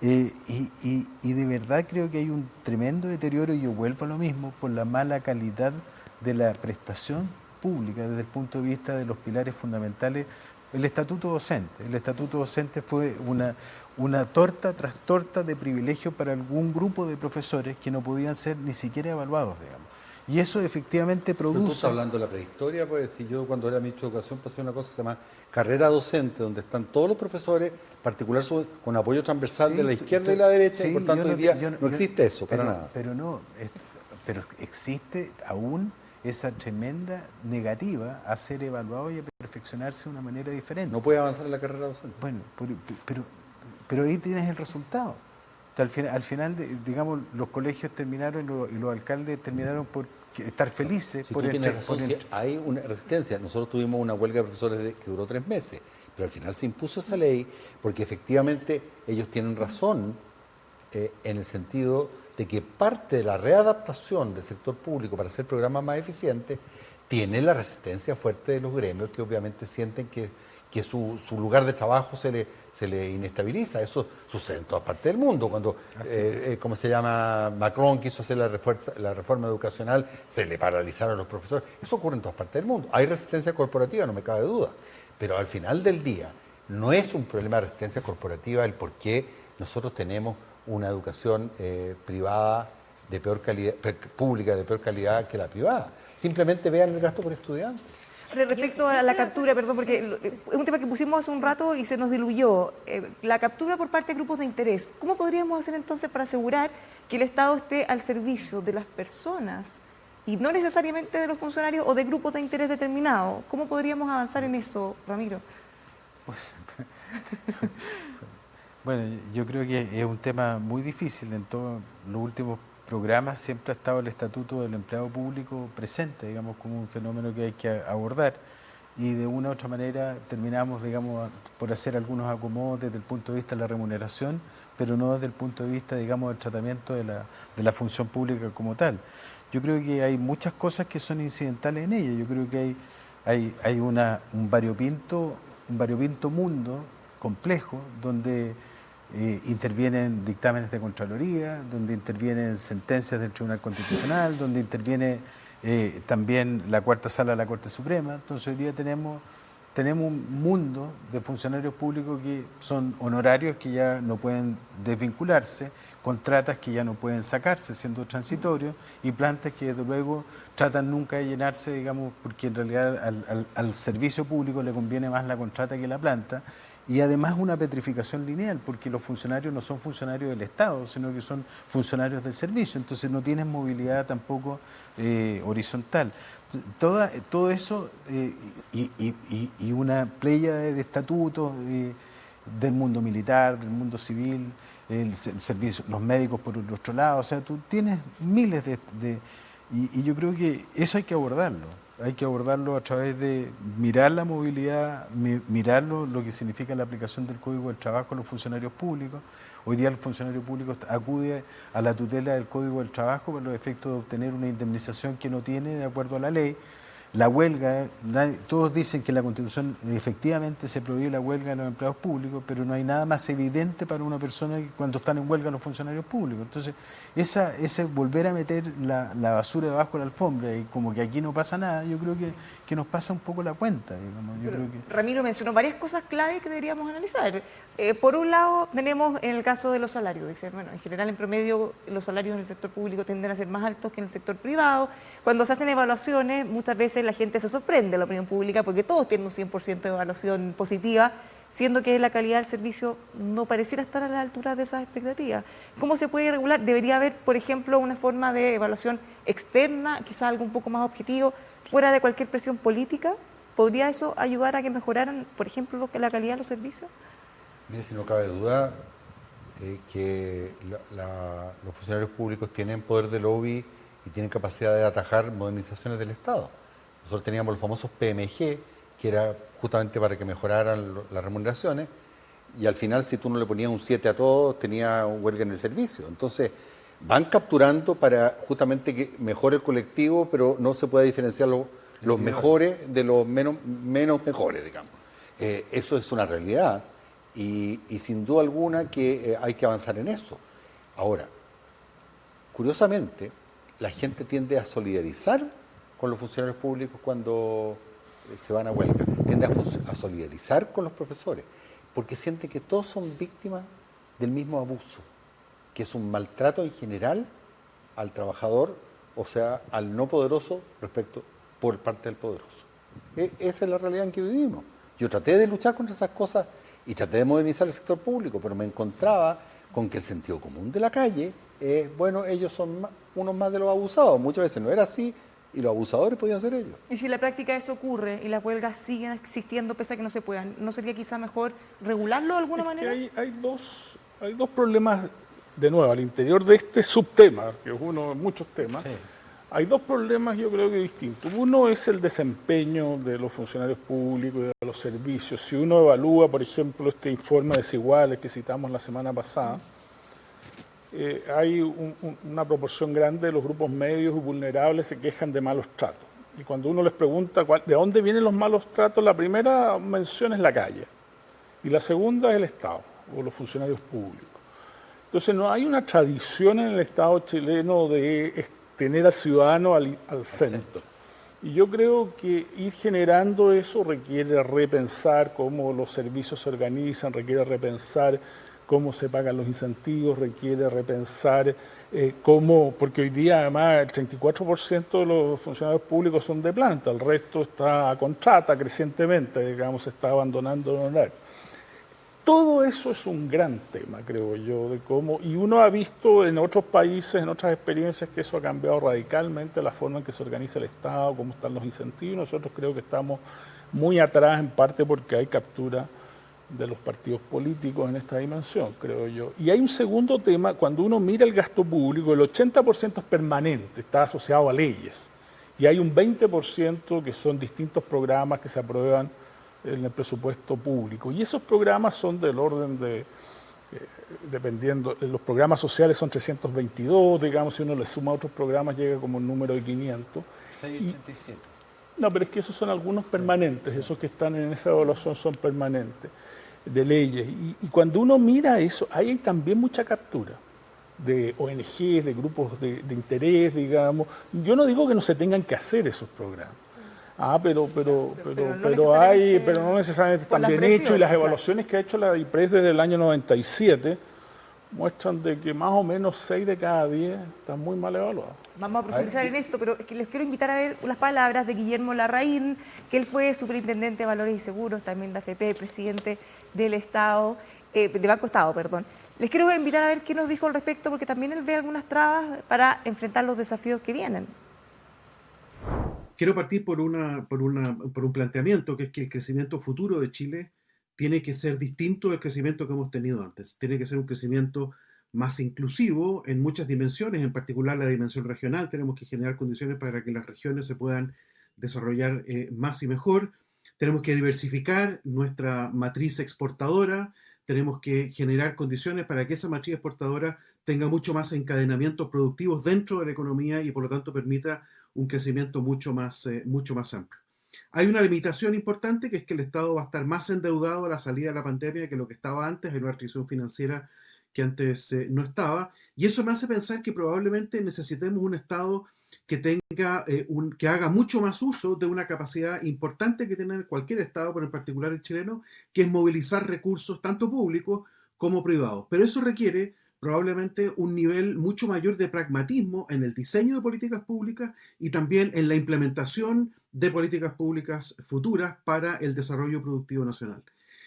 y de verdad creo que hay un tremendo deterioro, y yo vuelvo a lo mismo, por la mala calidad de la prestación pública desde el punto de vista de los pilares fundamentales. El estatuto docente. El estatuto docente fue una torta tras torta de privilegio para algún grupo de profesores que no podían ser ni siquiera evaluados, digamos. Y eso efectivamente produce... Pero tú estás hablando de la prehistoria, pues si yo cuando era ministro de Educación pasé una cosa que se llama carrera docente, donde están todos los profesores, en particular con apoyo transversal de la izquierda y la derecha, y por tanto hoy día no existe eso, para nada. Pero existe aún esa tremenda negativa a ser evaluado y a perfeccionarse de una manera diferente. No puede avanzar en la carrera docente. Bueno, pero ahí tienes el resultado. Al final, digamos, los colegios terminaron y los alcaldes terminaron por estar felices. Si tú tienes razón, si hay una resistencia. Nosotros tuvimos una huelga de profesores que duró 3 meses, pero al final se impuso esa ley porque efectivamente ellos tienen razón en el sentido de que parte de la readaptación del sector público para hacer programas más eficientes tiene la resistencia fuerte de los gremios, que obviamente sienten que su lugar de trabajo se le inestabiliza. Eso sucede en todas partes del mundo. Cuando, ¿cómo se llama? Macron quiso hacer la reforma educacional, se le paralizaron a los profesores. Eso ocurre en todas partes del mundo. Hay resistencia corporativa, no me cabe duda. Pero al final del día, no es un problema de resistencia corporativa el por qué nosotros tenemos una educación privada de peor calidad, pública de peor calidad que la privada. Simplemente vean el gasto por estudiante. Respecto a la captura, perdón, porque es un tema que pusimos hace un rato y se nos diluyó. La captura por parte de grupos de interés. ¿Cómo podríamos hacer entonces para asegurar que el Estado esté al servicio de las personas y no necesariamente de los funcionarios o de grupos de interés determinados? ¿Cómo podríamos avanzar en eso, Ramiro? Pues, bueno, yo creo que es un tema muy difícil. En todos los últimos programas siempre ha estado el estatuto del empleado público presente, digamos, como un fenómeno que hay que abordar, y de una u otra manera terminamos, digamos, por hacer algunos acomodos desde el punto de vista de la remuneración, pero no desde el punto de vista, digamos, del tratamiento de la función pública como tal. Yo creo que hay muchas cosas que son incidentales en ella. Yo creo que hay un variopinto mundo complejo donde intervienen dictámenes de Contraloría, donde intervienen sentencias del Tribunal Constitucional, donde interviene también la Cuarta Sala de la Corte Suprema. Entonces hoy día tenemos un mundo de funcionarios públicos que son honorarios que ya no pueden desvincularse, contratas que ya no pueden sacarse siendo transitorios, y plantas que desde luego tratan nunca de llenarse, digamos, porque en realidad al servicio público le conviene más la contrata que la planta. Y además una petrificación lineal, porque los funcionarios no son funcionarios del Estado, sino que son funcionarios del servicio, entonces no tienen movilidad tampoco horizontal. Todo eso y una playa de estatutos del mundo militar, del mundo civil, el servicio, los médicos por el otro lado, o sea, tú tienes miles y yo creo que eso hay que abordarlo. Hay que abordarlo a través de mirar la movilidad, mirar lo que significa la aplicación del Código del Trabajo a los funcionarios públicos. Hoy día el funcionario público acude a la tutela del Código del Trabajo por los efectos de obtener una indemnización que no tiene de acuerdo a la ley. La huelga, todos dicen que la Constitución efectivamente se prohíbe la huelga de los empleados públicos, pero no hay nada más evidente para una persona que cuando están en huelga los funcionarios públicos. Entonces, ese volver a meter la basura debajo de la alfombra y como que aquí no pasa nada, yo creo que nos pasa un poco la cuenta. Digamos. Yo creo que... Ramiro mencionó varias cosas clave que deberíamos analizar. Por un lado, tenemos en el caso de los salarios. Dicen, bueno, en general, en promedio, los salarios en el sector público tienden a ser más altos que en el sector privado. Cuando se hacen evaluaciones, muchas veces la gente se sorprende, la opinión pública, porque todos tienen un 100% de evaluación positiva, siendo que la calidad del servicio no pareciera estar a la altura de esas expectativas. ¿Cómo se puede regular? Debería haber, por ejemplo, una forma de evaluación externa, quizás algo un poco más objetivo, fuera de cualquier presión política. ¿Podría eso ayudar a que mejoraran, por ejemplo, la calidad de los servicios? Mire, si no cabe duda que los funcionarios públicos tienen poder de lobby y tienen capacidad de atajar modernizaciones del Estado. Nosotros teníamos los famosos PMG, que era justamente para que mejoraran las remuneraciones, y al final si tú no le ponías un 7 a todos, tenía huelga en el servicio. Entonces, van capturando para justamente que mejore el colectivo, pero no se pueda diferenciar los mejores de los menos mejores, digamos. Eso es una realidad y sin duda alguna que hay que avanzar en eso. Ahora, curiosamente, la gente tiende a solidarizar con los funcionarios públicos cuando se van a huelga, tiende a solidarizar con los profesores, porque siente que todos son víctimas del mismo abuso, que es un maltrato en general al trabajador, o sea, al no poderoso por parte del poderoso. Esa es la realidad en que vivimos. Yo traté de luchar contra esas cosas y traté de modernizar el sector público, pero me encontraba con que el sentido común de la calle, bueno, ellos son unos más de los abusados. Muchas veces no era así y los abusadores podían ser ellos. Y si en la práctica eso ocurre y las huelgas siguen existiendo pese a que no se puedan, ¿no sería quizá mejor regularlo de alguna manera? Hay dos problemas, de nuevo, al interior de este subtema, que es uno de muchos temas. Sí. Hay dos problemas, yo creo que distintos. Uno es el desempeño de los funcionarios públicos y de los servicios. Si uno evalúa, por ejemplo, este informe Desiguales que citamos la semana pasada, hay una proporción grande de los grupos medios y vulnerables se quejan de malos tratos. Y cuando uno les pregunta de dónde vienen los malos tratos, la primera mención es la calle y la segunda es el Estado o los funcionarios públicos. Entonces no hay una tradición en el Estado chileno de tener al ciudadano al centro. Y yo creo que ir generando eso requiere repensar cómo los servicios se organizan, requiere repensar cómo se pagan los incentivos, requiere repensar cómo, porque hoy día además el 34% de los funcionarios públicos son de planta, el resto está a contrata crecientemente, digamos, se está abandonando el horario. Todo eso es un gran tema, creo yo, de cómo, y uno ha visto en otros países, en otras experiencias, que eso ha cambiado radicalmente la forma en que se organiza el Estado, cómo están los incentivos. Nosotros creo que estamos muy atrás, en parte porque hay captura de los partidos políticos en esta dimensión, creo yo. Y hay un segundo tema, cuando uno mira el gasto público, el 80% es permanente, está asociado a leyes, y hay un 20% que son distintos programas que se aprueban en el presupuesto público. Y esos programas son del orden de, dependiendo, los programas sociales son 322, digamos, si uno le suma a otros programas llega como un número de 500. 687. No, pero es que esos son algunos permanentes, esos que están en esa evaluación son permanentes, de leyes. Y cuando uno mira eso, ahí hay también mucha captura de ONGs, de grupos de interés, digamos. Yo no digo que no se tengan que hacer esos programas. Pero no necesariamente están bien hechos, y las evaluaciones que ha hecho la DIPRES desde el año 97 muestran de que más o menos 6 de cada 10 están muy mal evaluados. Vamos a profundizar en esto, pero es que les quiero invitar a ver las palabras de Guillermo Larraín, que él fue superintendente de Valores y Seguros, también de AFP, presidente del Estado, de Banco Estado, perdón. Les quiero invitar a ver qué nos dijo al respecto, porque también él ve algunas trabas para enfrentar los desafíos que vienen. Quiero partir por un planteamiento, que es que el crecimiento futuro de Chile tiene que ser distinto del crecimiento que hemos tenido antes. Tiene que ser un crecimiento más inclusivo en muchas dimensiones, en particular la dimensión regional. Tenemos que generar condiciones para que las regiones se puedan desarrollar más y mejor. Tenemos que diversificar nuestra matriz exportadora. Tenemos que generar condiciones para que esa matriz exportadora tenga mucho más encadenamientos productivos dentro de la economía y por lo tanto permita un crecimiento mucho más amplio. Hay una limitación importante, que es que el Estado va a estar más endeudado a la salida de la pandemia que lo que estaba antes. Hay una restricción financiera que antes no estaba, y eso me hace pensar que probablemente necesitemos un Estado que tenga que haga mucho más uso de una capacidad importante que tiene cualquier Estado, pero en particular el chileno, que es movilizar recursos tanto públicos como privados. Pero eso requiere probablemente un nivel mucho mayor de pragmatismo en el diseño de políticas públicas y también en la implementación de políticas públicas futuras para el desarrollo productivo nacional.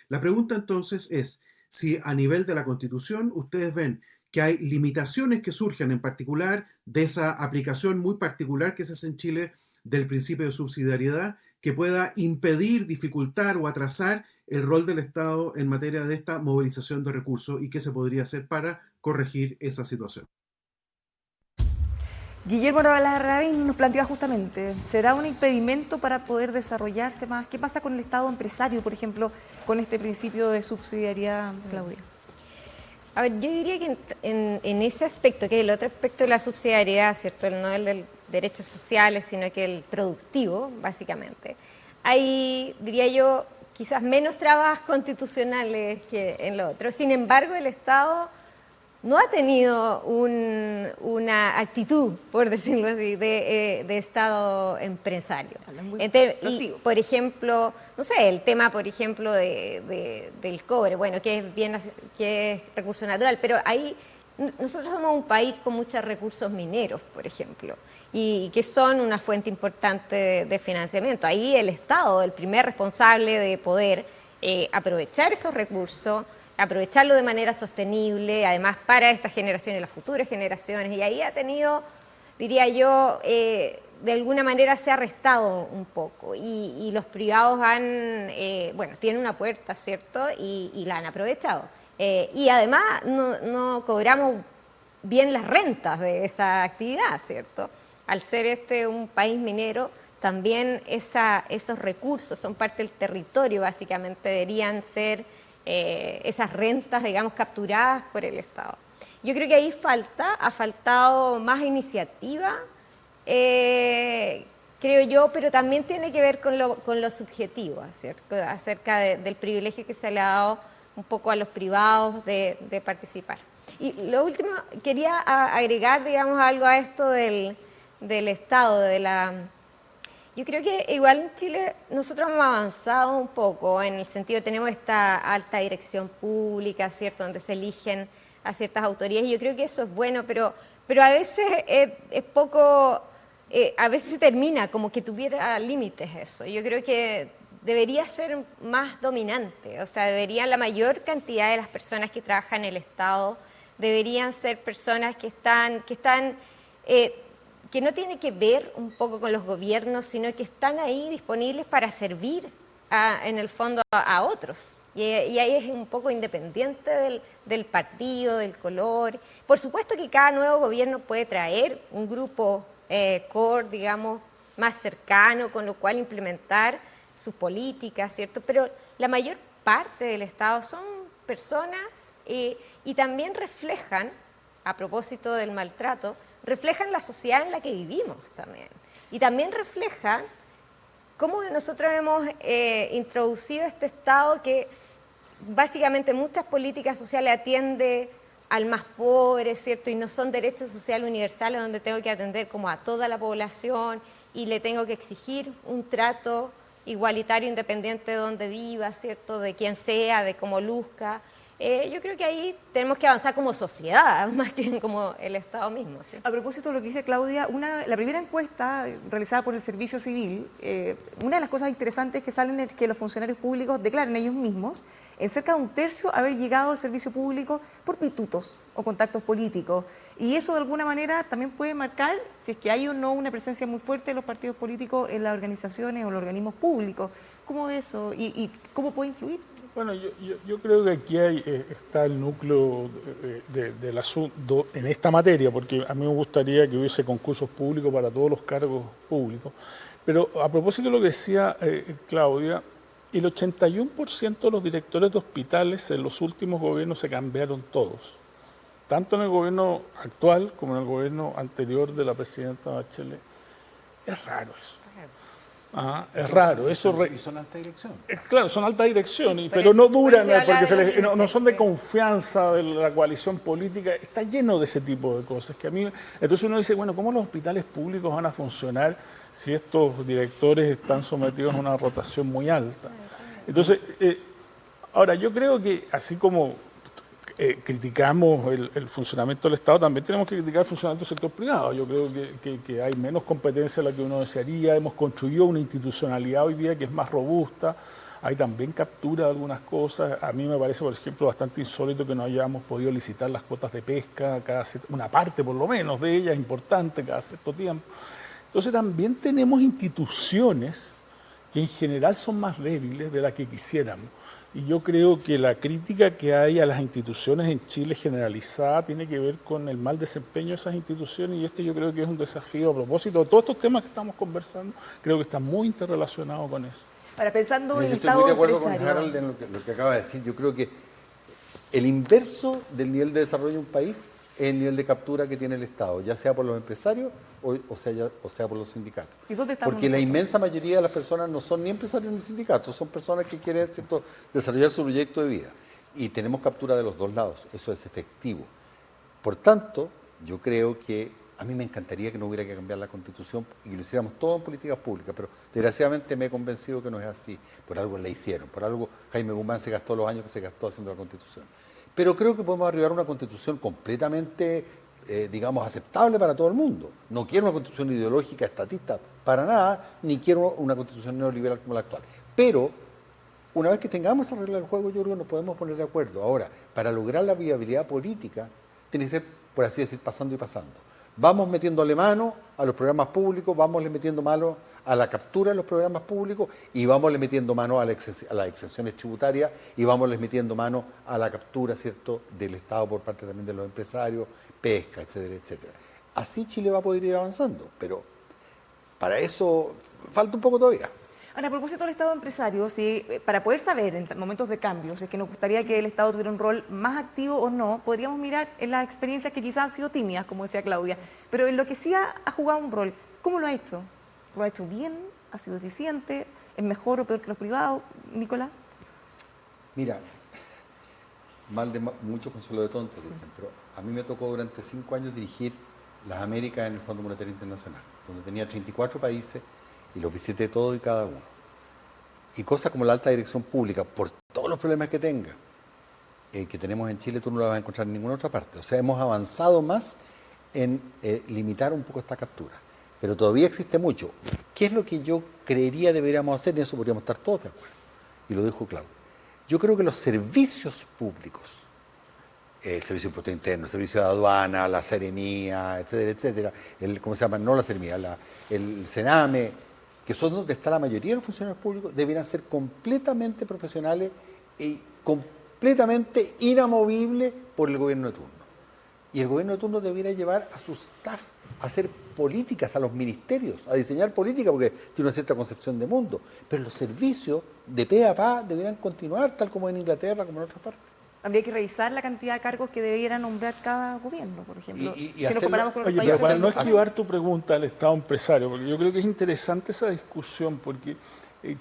La pregunta entonces es si a nivel de la Constitución ustedes ven que hay limitaciones que surgen en particular de esa aplicación muy particular que se hace en Chile del principio de subsidiariedad, que pueda impedir, dificultar o atrasar el rol del Estado en materia de esta movilización de recursos, y qué se podría hacer para corregir esa situación. Guillermo Larraín nos planteaba justamente, ¿será un impedimento para poder desarrollarse más? ¿Qué pasa con el Estado empresario, por ejemplo, con este principio de subsidiariedad, Claudia? A ver, yo diría que en ese aspecto, que es el otro aspecto de la subsidiariedad, ¿cierto? No el del derechos sociales, sino que el productivo, básicamente. Hay, diría yo, quizás menos trabas constitucionales que en lo otro. Sin embargo, el Estado no ha tenido una actitud, por decirlo así, de Estado empresario. Y, por ejemplo, no sé, el tema, por ejemplo, del cobre, bueno, que es recurso natural, pero ahí nosotros somos un país con muchos recursos mineros, por ejemplo, y que son una fuente importante de financiamiento. Ahí el Estado, el primer responsable de poder aprovechar esos recursos, aprovecharlo de manera sostenible, además para estas generaciones y las futuras generaciones, y ahí ha tenido, diría yo, de alguna manera se ha restado un poco, y los privados bueno, tienen una puerta, ¿cierto?, y la han aprovechado. Y además no cobramos bien las rentas de esa actividad, ¿cierto? Al ser un país minero, también esos recursos son parte del territorio, básicamente deberían ser esas rentas, digamos, capturadas por el Estado. Yo creo que ahí ha faltado más iniciativa, creo yo, pero también tiene que ver con lo subjetivo, ¿cierto? Acerca del privilegio que se le ha dado un poco a los privados de participar. Y lo último, quería agregar, digamos, algo a esto del Estado, Yo creo que igual en Chile nosotros hemos avanzado un poco en el sentido de tenemos esta alta dirección pública, ¿cierto?, donde se eligen a ciertas autoridades, y yo creo que eso es bueno, pero a veces es poco, a veces se termina como que tuviera límites eso. Yo creo que debería ser más dominante, o sea, la mayor cantidad de las personas que trabajan en el Estado deberían ser personas que no tiene que ver un poco con los gobiernos, sino que están ahí disponibles para servir en el fondo a otros. Y ahí es un poco independiente del partido, del color. Por supuesto que cada nuevo gobierno puede traer un grupo core, digamos, más cercano, con lo cual implementar sus políticas, ¿cierto? Pero la mayor parte del Estado son personas y también reflejan, a propósito del maltrato, reflejan la sociedad en la que vivimos también. Y también reflejan cómo nosotros hemos introducido este Estado que básicamente muchas políticas sociales atiende al más pobre, ¿cierto? Y no son derechos sociales universales donde tengo que atender como a toda la población y le tengo que exigir un trato igualitario independiente de donde viva, ¿cierto? De quién sea, de cómo luzca. Yo creo que ahí tenemos que avanzar como sociedad, más que como el Estado mismo, ¿sí? A propósito de lo que dice Claudia, la primera encuesta realizada por el Servicio Civil, una de las cosas interesantes que salen es que los funcionarios públicos declaran ellos mismos en cerca de un tercio haber llegado al servicio público por pitutos o contactos políticos. Y eso de alguna manera también puede marcar si es que hay o no una presencia muy fuerte de los partidos políticos en las organizaciones o los organismos públicos. ¿Cómo es eso? ¿Y cómo puede influir? Bueno, yo creo que aquí está el núcleo del asunto en esta materia, porque a mí me gustaría que hubiese concursos públicos para todos los cargos públicos. Pero a propósito de lo que decía Claudia, el 81% de los directores de hospitales en los últimos gobiernos se cambiaron todos, tanto en el gobierno actual como en el gobierno anterior de la presidenta Bachelet. Es raro eso. Es raro. Y son alta dirección. Claro, son alta dirección, Sí, pero no duran porque no son de confianza de la coalición política. Está lleno de ese tipo de cosas. Entonces uno dice, bueno, ¿cómo los hospitales públicos van a funcionar si estos directores están sometidos a una rotación muy alta? Entonces, ahora yo creo que así como criticamos el funcionamiento del Estado, también tenemos que criticar el funcionamiento del sector privado. Yo creo que hay menos competencia de la que uno desearía. Hemos construido una institucionalidad hoy día que es más robusta. Hay también captura de algunas cosas. A mí me parece, por ejemplo, bastante insólito que no hayamos podido licitar las cuotas de pesca, una parte por lo menos de ellas, importante, cada cierto tiempo. Entonces también tenemos instituciones que en general son más débiles de las que quisiéramos. Y yo creo que la crítica que hay a las instituciones en Chile generalizada tiene que ver con el mal desempeño de esas instituciones, y este yo creo que es un desafío a propósito de todos estos temas que estamos conversando, creo que está muy interrelacionado con eso. Ahora, pensando en el Yo estoy Estado muy de acuerdo con empresario. Harold en lo que acaba de decir. Yo creo que el inverso del nivel de desarrollo de un país es el nivel de captura que tiene el Estado, ya sea por los empresarios o sea por los sindicatos. ¿Y dónde estamos Porque la nosotros? inmensa mayoría de las personas no son ni empresarios ni sindicatos, son personas que quieren, ¿cierto?, desarrollar su proyecto de vida. Y tenemos captura de los dos lados, eso es efectivo. Por tanto, yo creo que a mí me encantaría que no hubiera que cambiar la Constitución y que lo hiciéramos todo en políticas públicas, pero desgraciadamente me he convencido que no es así. Por algo la hicieron, por algo Jaime Guzmán se gastó los años que se gastó haciendo la Constitución. Pero creo que podemos arribar a una Constitución completamente, digamos, aceptable para todo el mundo. No quiero una Constitución ideológica, estatista, para nada, ni quiero una Constitución neoliberal como la actual. Pero una vez que tengamos esa regla del juego, yo creo que nos podemos poner de acuerdo. Ahora, para lograr la viabilidad política, tiene que ser, por así decir, pasando y pasando. Vamos metiéndole mano a los programas públicos, vamos metiendo mano a la captura de los programas públicos y vamos metiendo mano a las exenciones tributarias y vamos metiendo mano a la captura, ¿cierto?, del Estado por parte también de los empresarios, pesca, etcétera, etcétera. Así Chile va a poder ir avanzando, pero para eso falta un poco todavía. Ahora, a propósito del Estado empresario, si, para poder saber en momentos de cambio, si es que nos gustaría que el Estado tuviera un rol más activo o no, podríamos mirar en las experiencias que quizás han sido tímidas, como decía Claudia, pero en lo que sí ha jugado un rol, ¿cómo lo ha hecho? ¿Lo ha hecho bien? ¿Ha sido eficiente? ¿Es mejor o peor que los privados? Nicolás. Mira, mal de mucho consuelo de tontos, dicen, pero a mí me tocó durante 5 años dirigir las Américas en el Fondo Monetario Internacional, donde tenía 34 países y los visité todos y cada uno. Y cosas como la alta dirección pública, por todos los problemas que tenga, que tenemos en Chile, tú no la vas a encontrar en ninguna otra parte. O sea, hemos avanzado más en limitar un poco esta captura. Pero todavía existe mucho. ¿Qué es lo que yo creería deberíamos hacer? En eso podríamos estar todos de acuerdo. Y lo dijo Claudio. Yo creo que los servicios públicos, el Servicio de Impuesto Interno, el Servicio de Aduana, la Seremía, etcétera, etcétera, ¿cómo se llama? No la Seremía, el Sename, que son donde está la mayoría de los funcionarios públicos, deberían ser completamente profesionales y completamente inamovibles por el gobierno de turno. Y el gobierno de turno debería llevar a sus staff a hacer políticas, a los ministerios, a diseñar políticas, porque tiene una cierta concepción de mundo. Pero los servicios de pe a pa deberían continuar, tal como en Inglaterra, como en otras partes. Habría que revisar la cantidad de cargos que debiera nombrar cada gobierno, por ejemplo. Y si nos comparamos con Oye, otros pero países. para no esquivar tu pregunta al Estado empresario, porque yo creo que es interesante esa discusión, porque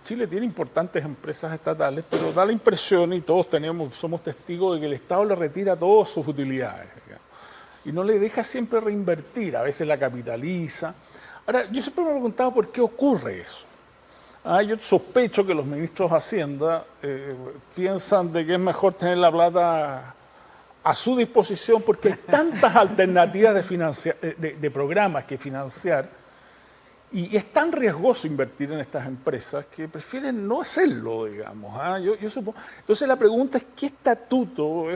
Chile tiene importantes empresas estatales, pero da la impresión, y todos somos testigos de que el Estado le retira todas sus utilidades, digamos, y no le deja siempre reinvertir, a veces la capitaliza. Ahora, yo siempre me he preguntado por qué ocurre eso. Yo sospecho que los ministros de Hacienda piensan de que es mejor tener la plata a su disposición porque hay tantas alternativas de programas que financiar y es tan riesgoso invertir en estas empresas que prefieren no hacerlo, digamos. Yo supongo. Entonces la pregunta es ¿qué estatuto?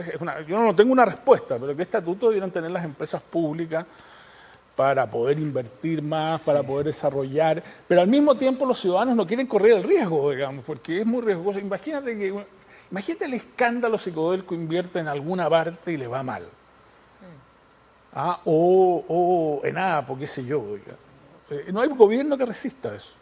Yo no tengo una respuesta, pero ¿qué estatuto debieran tener las empresas públicas para poder invertir más, para poder desarrollar? Pero al mismo tiempo los ciudadanos no quieren correr el riesgo, digamos, porque es muy riesgoso. Imagínate el escándalo si Codelco invierte en alguna parte y le va mal. O en APO, qué sé yo. No hay gobierno que resista eso.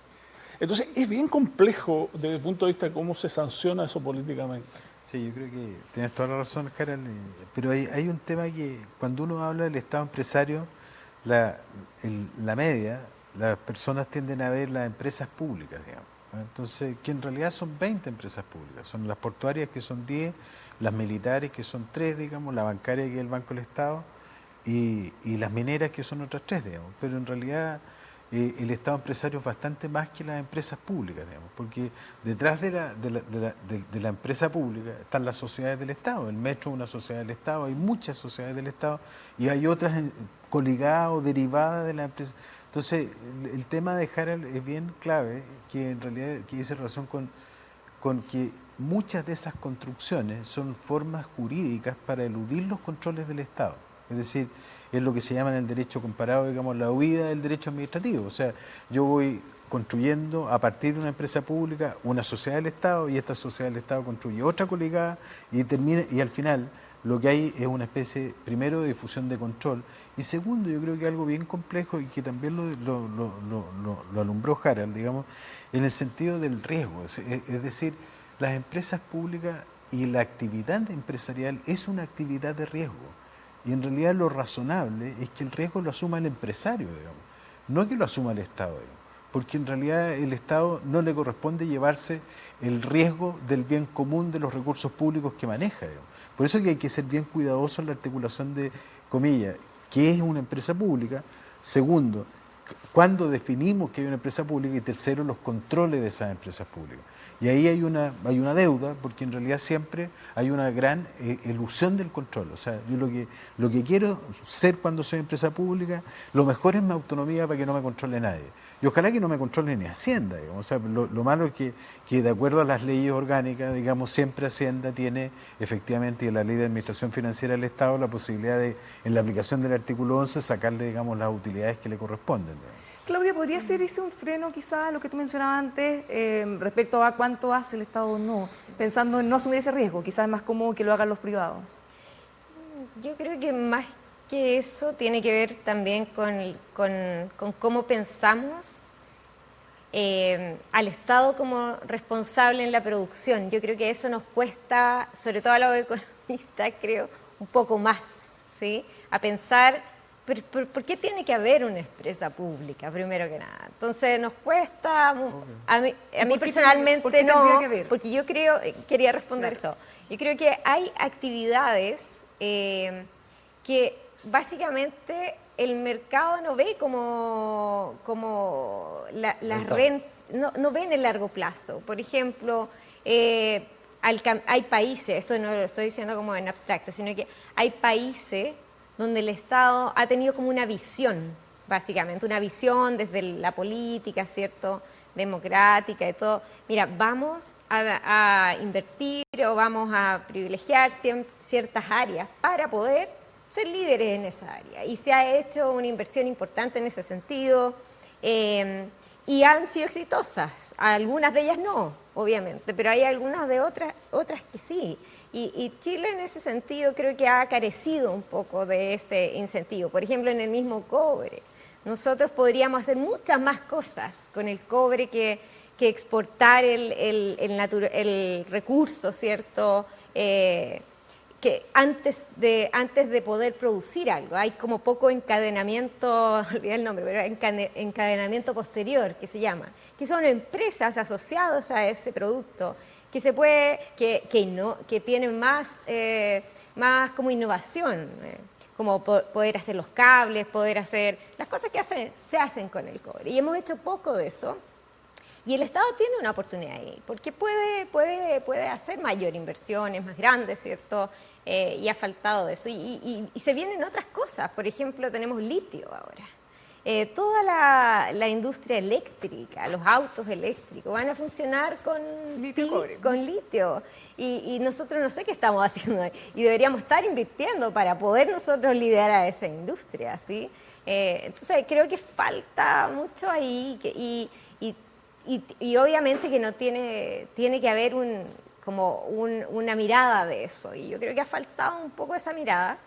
Entonces es bien complejo desde el punto de vista de cómo se sanciona eso políticamente. Sí, yo creo que tienes toda la razón, Harold, pero hay un tema que cuando uno habla del Estado empresario, la media, las personas tienden a ver las empresas públicas, digamos. Entonces, que en realidad son 20 empresas públicas. Son las portuarias, que son 10, las militares, que son 3, digamos, la bancaria, que es el Banco del Estado, y las mineras, que son otras 3, digamos. Pero en realidad el Estado empresario es bastante más que las empresas públicas, digamos, porque detrás de la empresa pública están las sociedades del Estado. El metro es una sociedad del Estado, hay muchas sociedades del Estado y hay otras coligadas o derivadas de la empresa. Entonces, el tema de Harold es bien clave, que en realidad que dice relación con que muchas de esas construcciones son formas jurídicas para eludir los controles del Estado. Es decir, es lo que se llama en el derecho comparado, digamos, la huida del derecho administrativo. O sea, yo voy construyendo a partir de una empresa pública una sociedad del Estado, y esta sociedad del Estado construye otra coligada y al final lo que hay es una especie, primero, de difusión de control, y segundo, yo creo que algo bien complejo y que también lo alumbró Harald, digamos, en el sentido del riesgo. Es decir, las empresas públicas y la actividad empresarial es una actividad de riesgo. Y en realidad lo razonable es que el riesgo lo asuma el empresario, digamos, no que lo asuma el Estado, digamos, porque en realidad el Estado no le corresponde llevarse el riesgo del bien común de los recursos públicos que maneja, digamos. Por eso que hay que ser bien cuidadoso en la articulación de, comillas, qué es una empresa pública, segundo, cuándo definimos que hay una empresa pública, y tercero, los controles de esas empresas públicas. Y ahí hay una deuda, porque en realidad siempre hay una gran elusión del control. O sea, yo lo que quiero ser cuando soy empresa pública, lo mejor es mi autonomía para que no me controle nadie. Y ojalá que no me controle ni Hacienda, digamos. O sea, lo malo es que de acuerdo a las leyes orgánicas, digamos, siempre Hacienda tiene efectivamente, y en la Ley de Administración Financiera del Estado, la posibilidad de, en la aplicación del artículo 11, sacarle, digamos, las utilidades que le corresponden, digamos. Claudia, ¿podría ser ese un freno quizá a lo que tú mencionabas antes respecto a cuánto hace el Estado o no? Pensando en no asumir ese riesgo, quizás es más cómodo que lo hagan los privados. Yo creo que más que eso tiene que ver también con cómo pensamos al Estado como responsable en la producción. Yo creo que eso nos cuesta, sobre todo a los economistas, creo, un poco más, ¿sí? A pensar... ¿Por qué tiene que haber una empresa pública, primero que nada? Entonces, nos cuesta, a mí personalmente no, porque yo creo, quería responder eso, yo creo que hay actividades que básicamente el mercado no ve como las rentas, no ve en el largo plazo. Por ejemplo, hay países, esto no lo estoy diciendo como en abstracto, sino que hay países donde el Estado ha tenido como una visión, básicamente, una visión desde la política, ¿cierto?, democrática y todo. Mira, vamos a invertir o vamos a privilegiar ciertas áreas para poder ser líderes en esa área. Y se ha hecho una inversión importante en ese sentido y han sido exitosas. Algunas de ellas no, obviamente, pero hay algunas de otras que sí. Y Chile en ese sentido creo que ha carecido un poco de ese incentivo. Por ejemplo, en el mismo cobre. Nosotros podríamos hacer muchas más cosas con el cobre que exportar el recurso, ¿cierto? Que antes de poder producir algo. Hay como poco encadenamiento, olvidé el nombre, pero encadenamiento posterior, que se llama, que son empresas asociadas a ese producto, que tienen más como innovación, como poder hacer los cables, poder hacer las cosas que se hacen con el cobre. Y hemos hecho poco de eso. Y el Estado tiene una oportunidad ahí, porque puede hacer mayor inversiones, más grandes, ¿cierto? Y ha faltado de eso. Y se vienen otras cosas. Por ejemplo, tenemos litio ahora. Toda la industria eléctrica, los autos eléctricos van a funcionar con litio. Y nosotros no sé qué estamos haciendo. Y deberíamos estar invirtiendo para poder nosotros liderar esa industria, ¿sí? Entonces creo que falta mucho ahí y obviamente que no tiene que haber una mirada de eso. Y yo creo que ha faltado un poco esa mirada.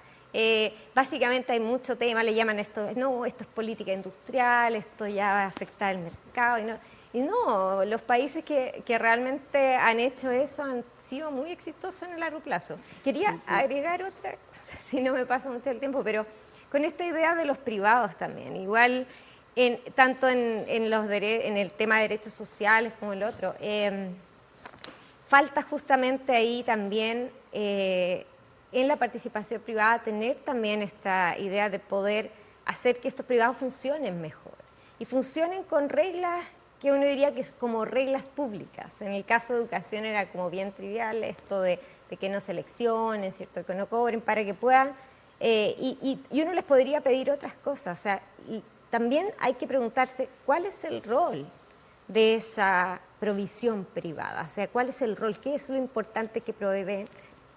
Básicamente hay mucho tema, le llaman esto es política industrial, esto ya va a afectar el mercado. Y no, los países que realmente han hecho eso han sido muy exitosos en el largo plazo. Quería agregar otra cosa, si no me pasa mucho el tiempo, pero con esta idea de los privados también. Igual, tanto en el tema de derechos sociales como el otro, falta justamente ahí también... en la participación privada, tener también esta idea de poder hacer que estos privados funcionen mejor y funcionen con reglas que uno diría que es como reglas públicas. En el caso de educación era como bien trivial esto de que no seleccionen, ¿cierto?, que no cobren para que puedan, y uno les podría pedir otras cosas. O sea, también hay que preguntarse cuál es el rol de esa provisión privada, o sea, cuál es el rol, qué es lo importante que proveen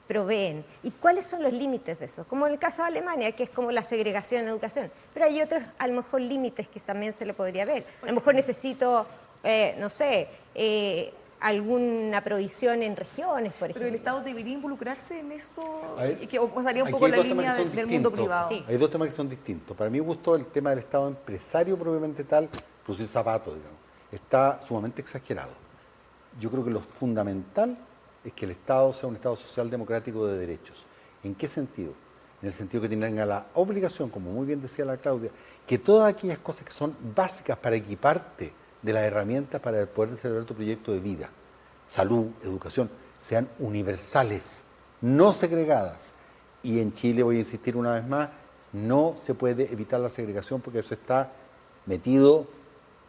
proveen. ¿Y cuáles son los límites de eso? Como en el caso de Alemania, que es como la segregación en educación. Pero hay otros, a lo mejor, límites que también se le podría ver. A lo mejor necesito, no sé, alguna provisión en regiones, por ejemplo. Pero el Estado debería involucrarse en eso, ver, y que pasaría un aquí poco hay la dos temas línea que son del mundo distintos. privado. Sí. Hay dos temas que son distintos. Para mí me gustó el tema del Estado empresario propiamente tal, producir zapatos, digamos. Está sumamente exagerado. Yo creo que lo fundamental es que el Estado sea un Estado social democrático de derechos. ¿En qué sentido? En el sentido que tenga la obligación, como muy bien decía la Claudia, que todas aquellas cosas que son básicas para equiparte de las herramientas para poder desarrollar tu proyecto de vida, salud, educación, sean universales, no segregadas. Y en Chile, voy a insistir una vez más, no se puede evitar la segregación porque eso está metido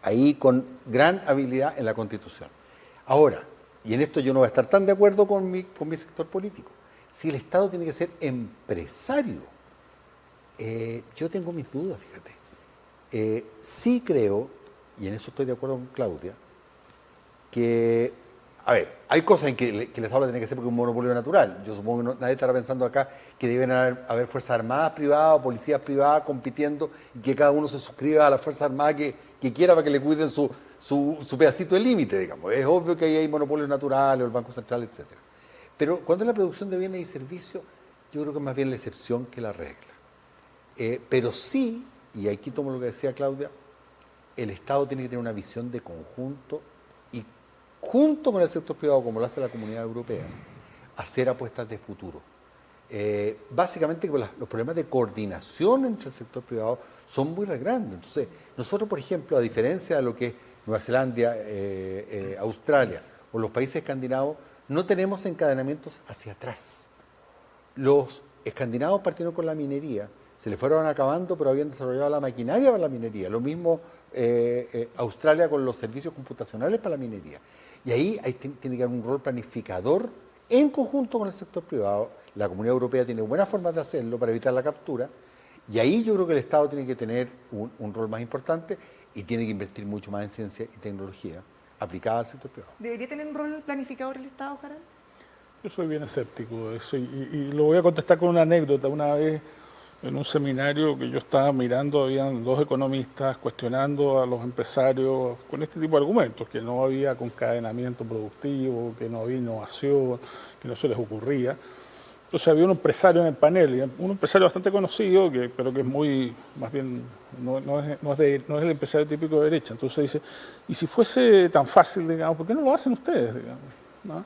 ahí con gran habilidad en la Constitución. Ahora, y en esto yo no voy a estar tan de acuerdo con mi sector político, si el Estado tiene que ser empresario, yo tengo mis dudas, fíjate. Sí creo, y en eso estoy de acuerdo con Claudia, que, a ver, hay cosas en que el Estado lo tiene que hacer porque es un monopolio natural. Yo supongo que nadie estará pensando acá que deben haber fuerzas armadas privadas o policías privadas compitiendo y que cada uno se suscriba a la fuerza armada que quiera para que le cuiden su pedacito de límite, digamos. Es obvio que ahí hay monopolios naturales, el Banco Central, etc. Pero cuando es la producción de bienes y servicios, yo creo que es más bien la excepción que la regla. Pero sí, y aquí tomo lo que decía Claudia, el Estado tiene que tener una visión de conjunto y junto con el sector privado, como lo hace la Comunidad Europea, hacer apuestas de futuro. Básicamente los problemas de coordinación entre el sector privado son muy grandes. Entonces, nosotros, por ejemplo, a diferencia de lo que es Nueva Zelanda, Australia o los países escandinavos, no tenemos encadenamientos hacia atrás. Los escandinavos partieron con la minería, se le fueron acabando, pero habían desarrollado la maquinaria para la minería. Lo mismo Australia con los servicios computacionales para la minería. Y ahí tiene que haber un rol planificador en conjunto con el sector privado. La Comunidad Europea tiene buenas formas de hacerlo para evitar la captura. Y ahí yo creo que el Estado tiene que tener un rol más importante y tiene que invertir mucho más en ciencia y tecnología aplicada al sector privado. ¿Debería tener un rol planificador el Estado, Harald? Yo soy bien escéptico de eso y lo voy a contestar con una anécdota. Una vez en un seminario que yo estaba mirando, habían dos economistas cuestionando a los empresarios con este tipo de argumentos, que no había concadenamiento productivo, que no había innovación, que no se les ocurría. Entonces había un empresario en el panel, un empresario bastante conocido, pero que es muy, más bien, no es el empresario típico de derecha. Entonces dice, y si fuese tan fácil, digamos, ¿por qué no lo hacen ustedes, digamos? ¿No?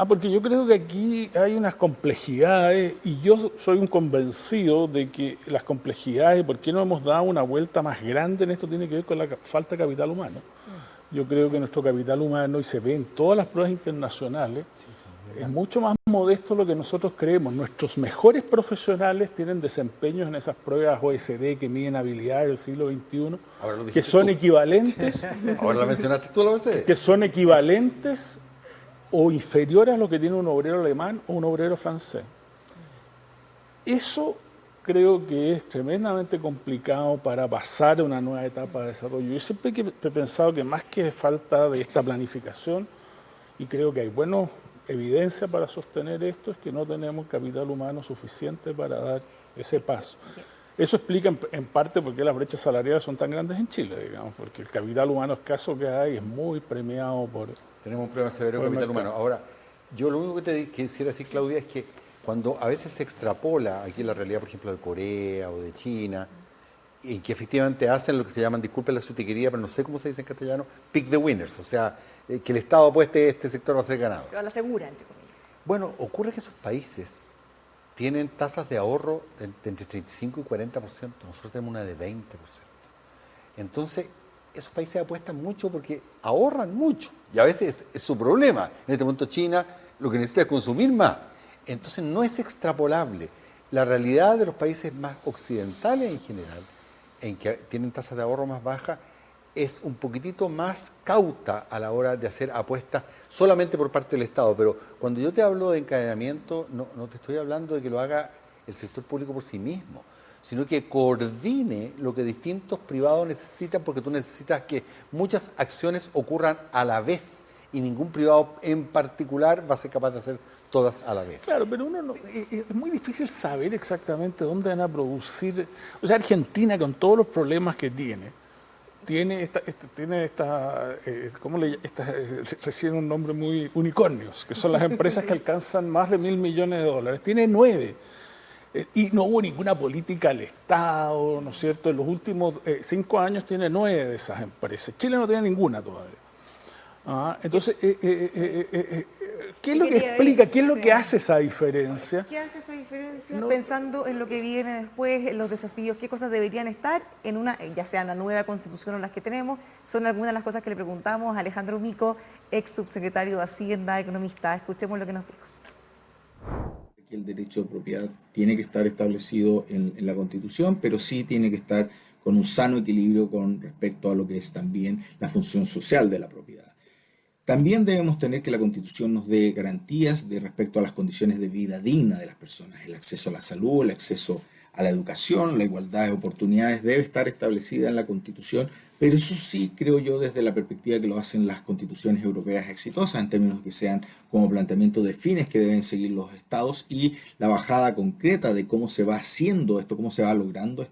Porque yo creo que aquí hay unas complejidades y yo soy un convencido de que las complejidades, ¿por qué no hemos dado una vuelta más grande en esto? Tiene que ver con la falta de capital humano. Yo creo que nuestro capital humano, y se ve en todas las pruebas internacionales, es mucho más modesto de lo que nosotros creemos. Nuestros mejores profesionales tienen desempeños en esas pruebas OECD que miden habilidades del siglo XXI, que son equivalentes. Ahora la mencionaste tú, la OECD. Que son equivalentes o inferiores a lo que tiene un obrero alemán o un obrero francés. Eso creo que es tremendamente complicado para pasar a una nueva etapa de desarrollo. Yo siempre he pensado que más que falta de esta planificación, y creo que hay buenas evidencias para sostener esto, es que no tenemos capital humano suficiente para dar ese paso. Eso explica en parte por qué las brechas salariales son tan grandes en Chile, digamos, porque el capital humano escaso que hay es muy premiado por... Tenemos un problema severo de capital humano. Ahora, yo lo único que te quisiera decir, Claudia, es que cuando a veces se extrapola aquí la realidad, por ejemplo, de Corea o de China, y que efectivamente hacen lo que se llaman, disculpen la sutiquería, pero no sé cómo se dice en castellano, pick the winners, o sea, que el Estado apueste este sector va a ser ganado. Se va a la segura, entre comillas. Bueno, ocurre que esos países tienen tasas de ahorro de entre 35 y 40%, nosotros tenemos una de 20%. Entonces, esos países apuestan mucho porque ahorran mucho, y a veces es su problema. En este momento China lo que necesita es consumir más. Entonces no es extrapolable. La realidad de los países más occidentales en general, en que tienen tasas de ahorro más bajas, es un poquitito más cauta a la hora de hacer apuestas solamente por parte del Estado. Pero cuando yo te hablo de encadenamiento, no te estoy hablando de que lo haga el sector público por sí mismo, sino que coordine lo que distintos privados necesitan, porque tú necesitas que muchas acciones ocurran a la vez y ningún privado en particular va a ser capaz de hacer todas a la vez. Claro, pero es muy difícil saber exactamente dónde van a producir. O sea, Argentina, con todos los problemas que tiene reciben un nombre muy unicornios, que son las empresas que alcanzan más de $1.000 millones. Tiene 9. Y no hubo ninguna política del Estado, ¿no es cierto? En los últimos 5 años tiene 9 de esas empresas. Chile no tiene ninguna todavía. Entonces, ¿qué es lo que explica? ¿Qué es lo que hace esa diferencia? ¿Qué hace esa diferencia? Pensando en lo que viene después, en los desafíos, ¿qué cosas deberían estar en una, ya sea en la nueva constitución o las que tenemos? Son algunas de las cosas que le preguntamos a Alejandro Mico, ex subsecretario de Hacienda, economista. Escuchemos lo que nos dijo. Que el derecho de propiedad tiene que estar establecido en la Constitución, pero sí tiene que estar con un sano equilibrio con respecto a lo que es también la función social de la propiedad. También debemos tener que la Constitución nos dé garantías de respecto a las condiciones de vida digna de las personas. El acceso a la salud, el acceso a la educación, la igualdad de oportunidades debe estar establecida en la Constitución, pero eso sí creo yo desde la perspectiva que lo hacen las constituciones europeas exitosas, en términos que sean como planteamiento de fines que deben seguir los estados y la bajada concreta de cómo se va haciendo esto, cómo se va logrando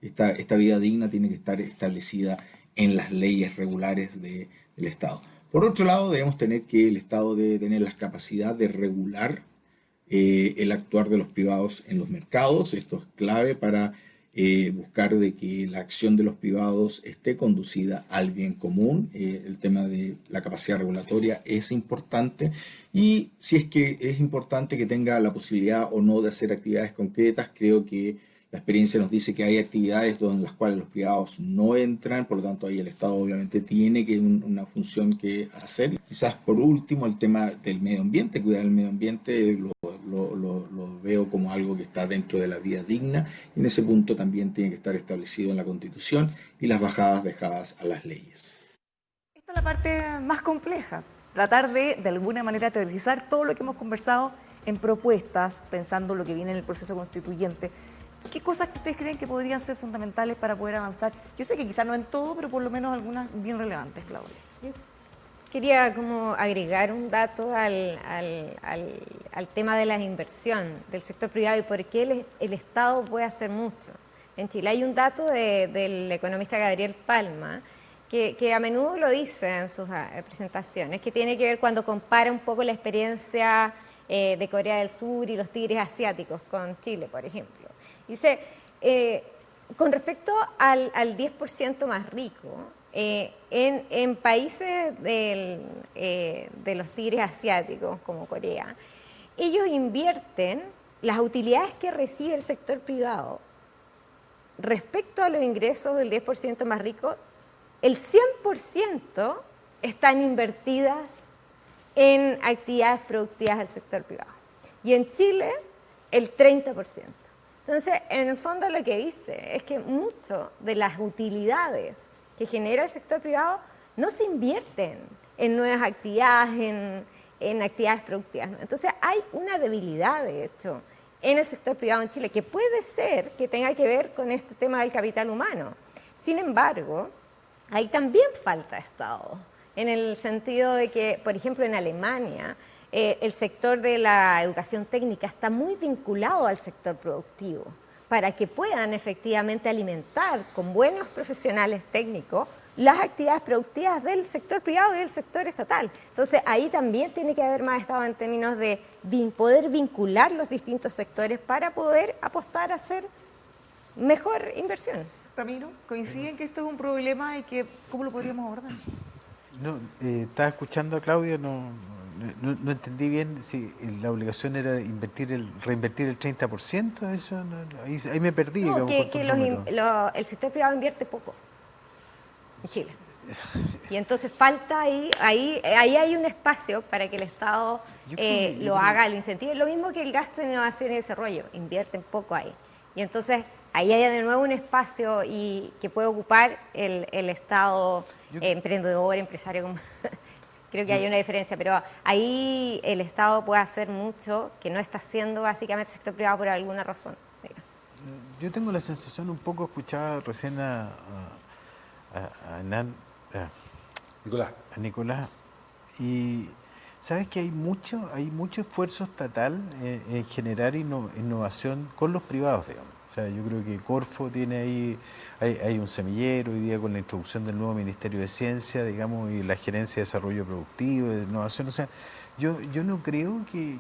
esta vida digna tiene que estar establecida en las leyes regulares del Estado. Por otro lado, debemos tener que el Estado debe tener la capacidad de regular el actuar de los privados en los mercados. Esto es clave para buscar de que la acción de los privados esté conducida al bien común. El tema de la capacidad regulatoria es importante y si es que es importante que tenga la posibilidad o no de hacer actividades concretas, creo que la experiencia nos dice que hay actividades en las cuales los privados no entran, por lo tanto ahí el Estado obviamente tiene una función que hacer. Quizás por último el tema del medio ambiente, cuidar el medio ambiente lo veo como algo que está dentro de la vida digna y en ese punto también tiene que estar establecido en la Constitución y las bajadas dejadas a las leyes. Esta es la parte más compleja, tratar de alguna manera aterrizar todo lo que hemos conversado en propuestas, pensando lo que viene en el proceso constituyente. ¿Qué cosas que ustedes creen que podrían ser fundamentales para poder avanzar? Yo sé que quizás no en todo, pero por lo menos algunas bien relevantes, Claudia. Yo quería como agregar un dato al tema de la inversión del sector privado y por qué el Estado puede hacer mucho. En Chile hay un dato del economista Gabriel Palma que a menudo lo dice en sus presentaciones, que tiene que ver cuando compara un poco la experiencia de Corea del Sur y los tigres asiáticos con Chile, por ejemplo. Dice, con respecto al 10% más rico, en países de los tigres asiáticos, como Corea, ellos invierten las utilidades que recibe el sector privado respecto a los ingresos del 10% más rico, el 100% están invertidas en actividades productivas del sector privado. Y en Chile, el 30%. Entonces, en el fondo lo que dice es que mucho de las utilidades que genera el sector privado no se invierten en nuevas actividades, en actividades productivas. Entonces, hay una debilidad, de hecho, en el sector privado en Chile, que puede ser que tenga que ver con este tema del capital humano. Sin embargo, ahí también falta Estado, en el sentido de que, por ejemplo, en Alemania, el sector de la educación técnica está muy vinculado al sector productivo para que puedan efectivamente alimentar con buenos profesionales técnicos las actividades productivas del sector privado y del sector estatal. Entonces, ahí también tiene que haber más Estado en términos de poder vincular los distintos sectores para poder apostar a hacer mejor inversión. Ramiro, ¿coinciden que esto es un problema y que cómo lo podríamos abordar? No, estaba escuchando a Claudia, no entendí bien si la obligación era reinvertir el 30%, eso ahí me perdí. No, el sector privado invierte poco en Chile. Y entonces falta ahí hay un espacio para que el Estado lo haga, el incentivo. Es lo mismo que el gasto en innovación y desarrollo, invierten poco ahí. Y entonces ahí hay de nuevo un espacio y que puede ocupar el Estado emprendedor, empresario, como creo que hay una diferencia, pero ahí el Estado puede hacer mucho que no está haciendo básicamente el sector privado por alguna razón. Yo tengo la sensación, un poco escuchaba recién a Nicolás, Y sabes que hay mucho esfuerzo estatal en generar innovación con los privados, digamos. O sea, yo creo que Corfo tiene ahí, hay un semillero hoy día con la introducción del nuevo Ministerio de Ciencia, digamos, y la Gerencia de Desarrollo Productivo, de Innovación. O sea, yo no creo que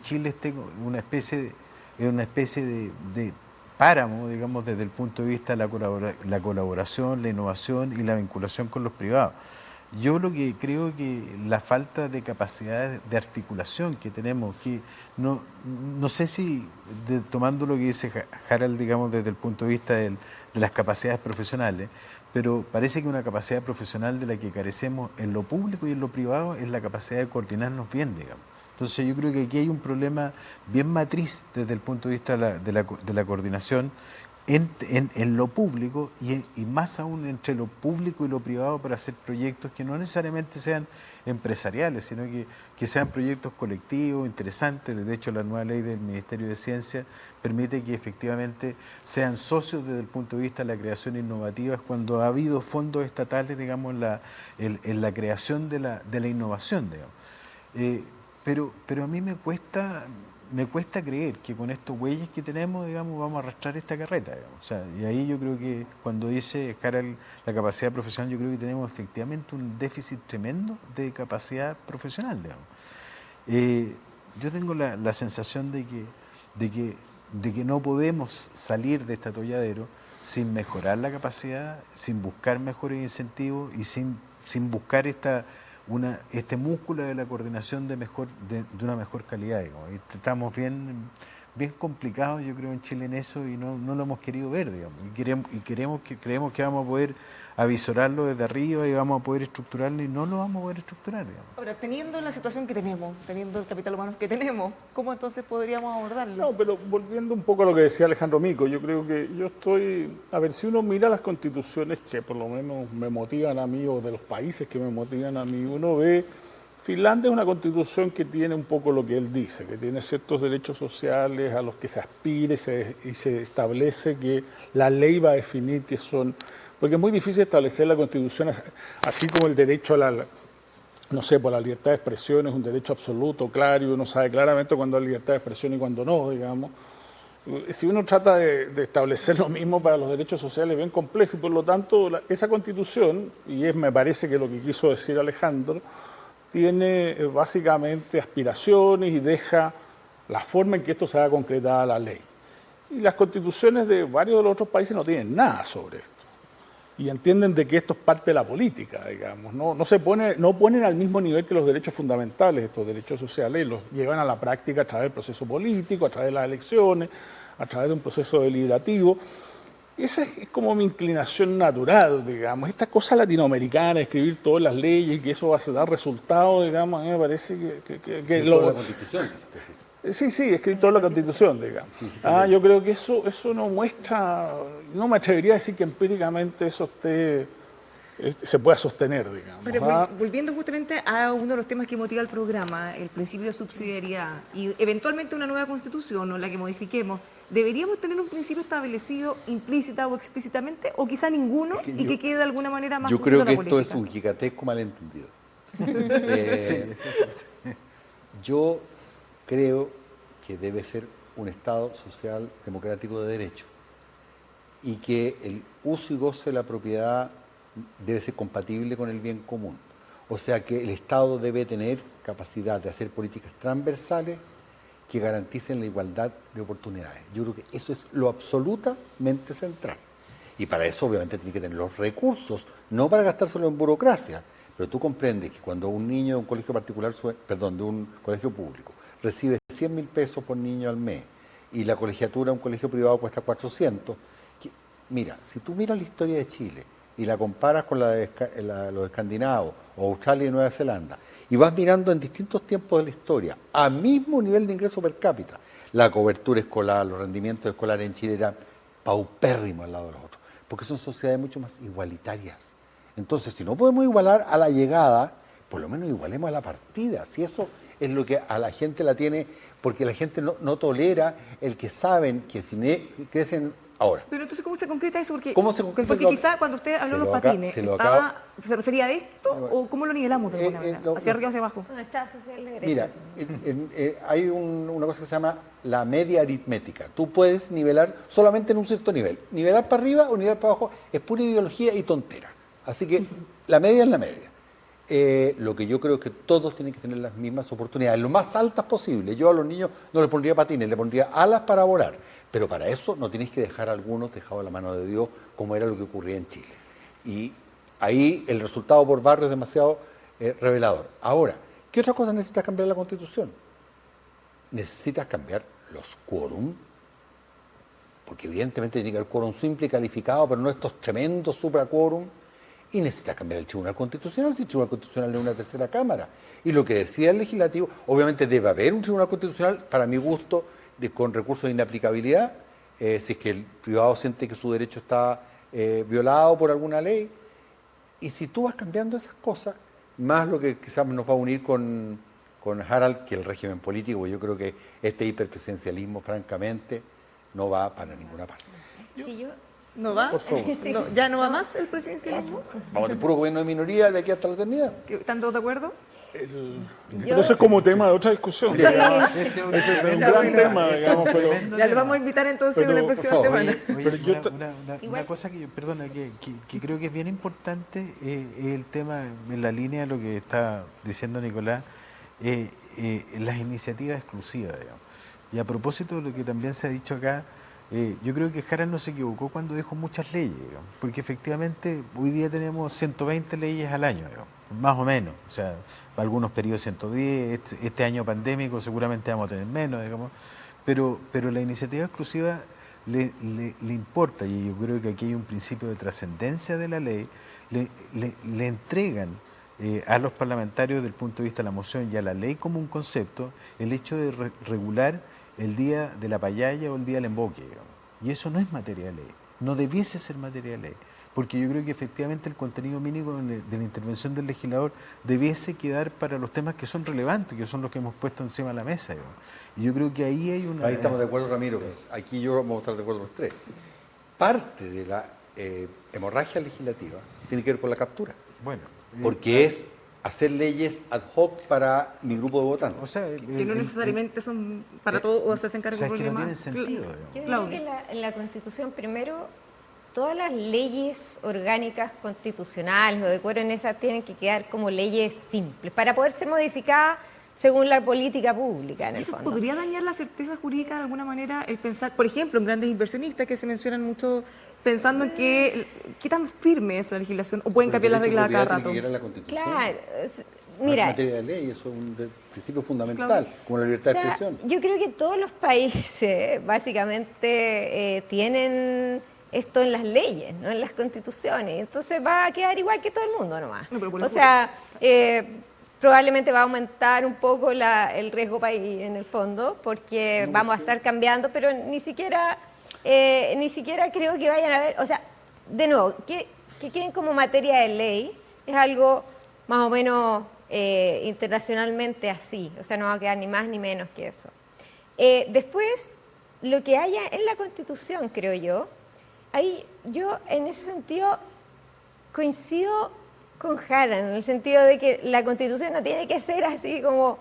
Chile esté en una especie de páramo, digamos, desde el punto de vista de la colaboración, la innovación y la vinculación con los privados. Yo lo que creo que la falta de capacidad de articulación que tenemos, que no sé si, tomando lo que dice Harald, digamos, desde el punto de vista de las capacidades profesionales, pero parece que una capacidad profesional de la que carecemos en lo público y en lo privado es la capacidad de coordinarnos bien, digamos. Entonces yo creo que aquí hay un problema bien matriz desde el punto de vista de la coordinación en lo público y más aún entre lo público y lo privado para hacer proyectos que no necesariamente sean empresariales, sino que sean proyectos colectivos, interesantes. De hecho, la nueva ley del Ministerio de Ciencia permite que efectivamente sean socios desde el punto de vista de la creación innovativa cuando ha habido fondos estatales, digamos, en la creación de la innovación, digamos. Pero a mí me cuesta creer que con estos bueyes que tenemos, digamos, vamos a arrastrar esta carreta, digamos. O sea, y ahí yo creo que cuando dice Harald la capacidad profesional, yo creo que tenemos efectivamente un déficit tremendo de capacidad profesional, digamos. Yo tengo la sensación de que no podemos salir de este atolladero sin mejorar la capacidad, sin buscar mejores incentivos y sin buscar este músculo de la coordinación de una mejor calidad, digamos. Y estamos bien complicados, yo creo, en Chile en eso y no lo hemos querido ver, digamos. Y creemos que vamos a poder avisorarlo desde arriba y vamos a poder estructurarlo y no lo vamos a poder estructurar, digamos. Ahora, teniendo la situación que tenemos, teniendo el capital humano que tenemos, ¿cómo entonces podríamos abordarlo? No, pero volviendo un poco a lo que decía Alejandro Mico, yo creo que a ver, si uno mira las constituciones que por lo menos me motivan a mí o de los países que me motivan a mí, uno ve, Finlandia es una constitución que tiene un poco lo que él dice, que tiene ciertos derechos sociales a los que se aspire y se establece que la ley va a definir qué son. Porque es muy difícil establecer la Constitución así como el derecho a no sé, por la libertad de expresión es un derecho absoluto, claro, y uno sabe claramente cuándo hay libertad de expresión y cuándo no, digamos. Si uno trata de establecer lo mismo para los derechos sociales es bien complejo y por lo tanto esa Constitución, y me parece que lo que quiso decir Alejandro, tiene básicamente aspiraciones y deja la forma en que esto se va a concretar la ley. Y las constituciones de varios de los otros países no tienen nada sobre esto. Y entienden de que esto es parte de la política, digamos. No ponen al mismo nivel que los derechos fundamentales, estos derechos sociales, y los llevan a la práctica a través del proceso político, a través de las elecciones, a través de un proceso deliberativo. Esa es como mi inclinación natural, digamos. Esta cosa latinoamericana, escribir todas las leyes y que eso va a dar resultados, digamos, a mí me parece que toda la Constitución, Sí, escrito toda la Constitución, digamos. Yo creo que eso no muestra, no me atrevería a decir que empíricamente eso se pueda sostener, digamos. Pero volviendo justamente a uno de los temas que motiva el programa, el principio de subsidiariedad y eventualmente una nueva constitución o la que modifiquemos, ¿deberíamos tener un principio establecido implícita o explícitamente o quizá ninguno y que quede de alguna manera más yo creo que la esto es un gigantesco malentendido. Yo creo que debe ser un Estado social democrático de derecho y que el uso y goce de la propiedad debe ser compatible con el bien común. O sea que el Estado debe tener capacidad de hacer políticas transversales que garanticen la igualdad de oportunidades. Yo creo que eso es lo absolutamente central. Y para eso obviamente tiene que tener los recursos, no para gastárselo en burocracia. Pero tú comprendes que cuando un niño de un colegio particular, de un colegio público, recibe 100.000 pesos por niño al mes y la colegiatura de un colegio privado cuesta 400, mira, si tú miras la historia de Chile y la comparas con la de los escandinavos o Australia y Nueva Zelanda y vas mirando en distintos tiempos de la historia a mismo nivel de ingreso per cápita, la cobertura escolar, los rendimientos escolares en Chile eran paupérrimos al lado de los otros, porque son sociedades mucho más igualitarias. Entonces, si no podemos igualar a la llegada, por lo menos igualemos a la partida. Si eso es lo que a la gente la tiene, porque la gente no tolera el que saben que si crecen Ahora, Pero entonces, ¿cómo se concreta eso? ¿cómo se concreta? Porque quizá cuando usted habló de los patines, ¿se refería a esto o cómo lo nivelamos de alguna manera? ¿Hacia arriba o hacia abajo? ¿Dónde está social de derecho? Mira, hay una cosa que se llama la media aritmética. Tú puedes nivelar solamente en un cierto nivel. Nivelar para arriba o nivelar para abajo es pura ideología y tontera. Así que la media es la media. Lo que yo creo es que todos tienen que tener las mismas oportunidades, lo más altas posible. Yo a los niños no les pondría patines, les pondría alas para volar. Pero para eso no tienes que dejar a algunos dejados a la mano de Dios, como era lo que ocurría en Chile. Y ahí el resultado por barrio es demasiado revelador. Ahora, ¿qué otra cosa necesitas cambiar en la Constitución? Necesitas cambiar los quórum, porque evidentemente tiene que haber quórum simple y calificado, pero no estos tremendos supraquórum. Y necesitas cambiar el Tribunal Constitucional, si el Tribunal Constitucional es una tercera cámara. Y lo que decía el legislativo, obviamente debe haber un Tribunal Constitucional, para mi gusto, con recursos de inaplicabilidad, si es que el privado siente que su derecho está violado por alguna ley. Y si tú vas cambiando esas cosas, más lo que quizás nos va a unir con Harald, que el régimen político, yo creo que este hiperpresidencialismo, francamente, no va para ninguna parte. ¿Y yo? ¿No va? Por favor. No, ¿ya no va más el presidencialismo? Vamos de puro gobierno de minoría de aquí hasta la eternidad. ¿Están todos de acuerdo? Pero eso es como tema de otra discusión. Ese es un gran tema, digamos, pero... Ya lo vamos a invitar entonces en la próxima semana. Oye, una cosa que, perdona, que creo que es bien importante es el tema, en la línea de lo que está diciendo Nicolás, las iniciativas exclusivas, digamos. Y a propósito de lo que también se ha dicho acá, yo creo que Harald no se equivocó cuando dijo muchas leyes, digamos, porque efectivamente hoy día tenemos 120 leyes al año, digamos, más o menos, o sea, algunos periodos 110, este año pandémico seguramente vamos a tener menos, digamos, pero la iniciativa exclusiva le importa, y yo creo que aquí hay un principio de trascendencia de la ley, le entregan a los parlamentarios desde el punto de vista de la moción y a la ley como un concepto, el hecho de regular el día de la payaya o el día del emboque, digamos. Y eso no es materia de ley, no debiese ser materia de ley, porque yo creo que efectivamente el contenido mínimo de la intervención del legislador debiese quedar para los temas que son relevantes, que son los que hemos puesto encima de la mesa, digamos. Y yo creo que ahí hay una... Ahí estamos de acuerdo, Ramiro, aquí yo vamos a estar de acuerdo los tres. Parte de la hemorragia legislativa tiene que ver con la captura, Bueno, porque es hacer leyes ad hoc para mi grupo de votantes. o sea, Que no necesariamente son para todos o se hacen cargo o sea, de es que no tienen problemas. sentido, digamos. Yo diría Claudia. que en la Constitución, primero, todas las leyes orgánicas constitucionales o de acuerdo en esas tienen que quedar como leyes simples para poder ser modificadas según la política pública, en el ¿Eso fondo. podría dañar la certeza jurídica de alguna manera el pensar, por ejemplo, en grandes inversionistas que se mencionan mucho, pensando en qué tan firme es la legislación o pueden cambiar las reglas a cada rato? La Constitución. Claro, No es mira, materia de ley, eso es un principio fundamental, como la libertad o sea, de expresión. yo creo que todos los países básicamente tienen esto en las leyes, no en las constituciones. Entonces va a quedar igual que todo el mundo nomás. No, pero por o el sea, probablemente va a aumentar un poco el riesgo país en el fondo, porque vamos a estar cambiando, pero ni siquiera creo que vayan a ver, o sea, de nuevo, que queden como materia de ley es algo más o menos internacionalmente así, o sea, no va a quedar ni más ni menos que eso. Después, lo que haya en la Constitución, creo yo, ahí yo en ese sentido coincido con Harald, en el sentido de que la Constitución no tiene que ser así como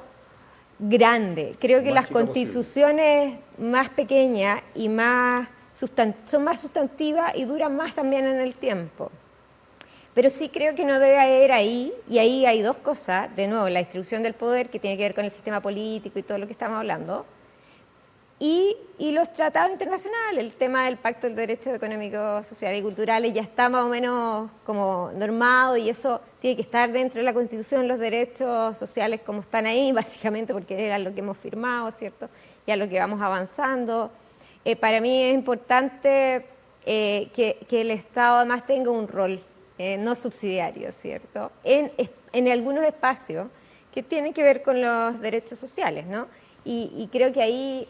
grande. Creo que las constituciones más pequeñas y son más sustantivas y duran más también en el tiempo. Pero sí creo que no debe haber ahí, y ahí hay dos cosas, de nuevo, la distribución del poder, que tiene que ver con el sistema político y todo lo que estamos hablando, y los tratados internacionales, el tema del Pacto de Derechos Económicos, Sociales y Culturales ya está más o menos como normado, y eso tiene que estar dentro de la Constitución, los derechos sociales como están ahí, básicamente porque era lo que hemos firmado, ¿cierto? Ya lo que vamos avanzando. Para mí es importante que el Estado además tenga un rol no subsidiario, ¿cierto? En algunos espacios que tienen que ver con los derechos sociales, ¿no? Y creo que ahí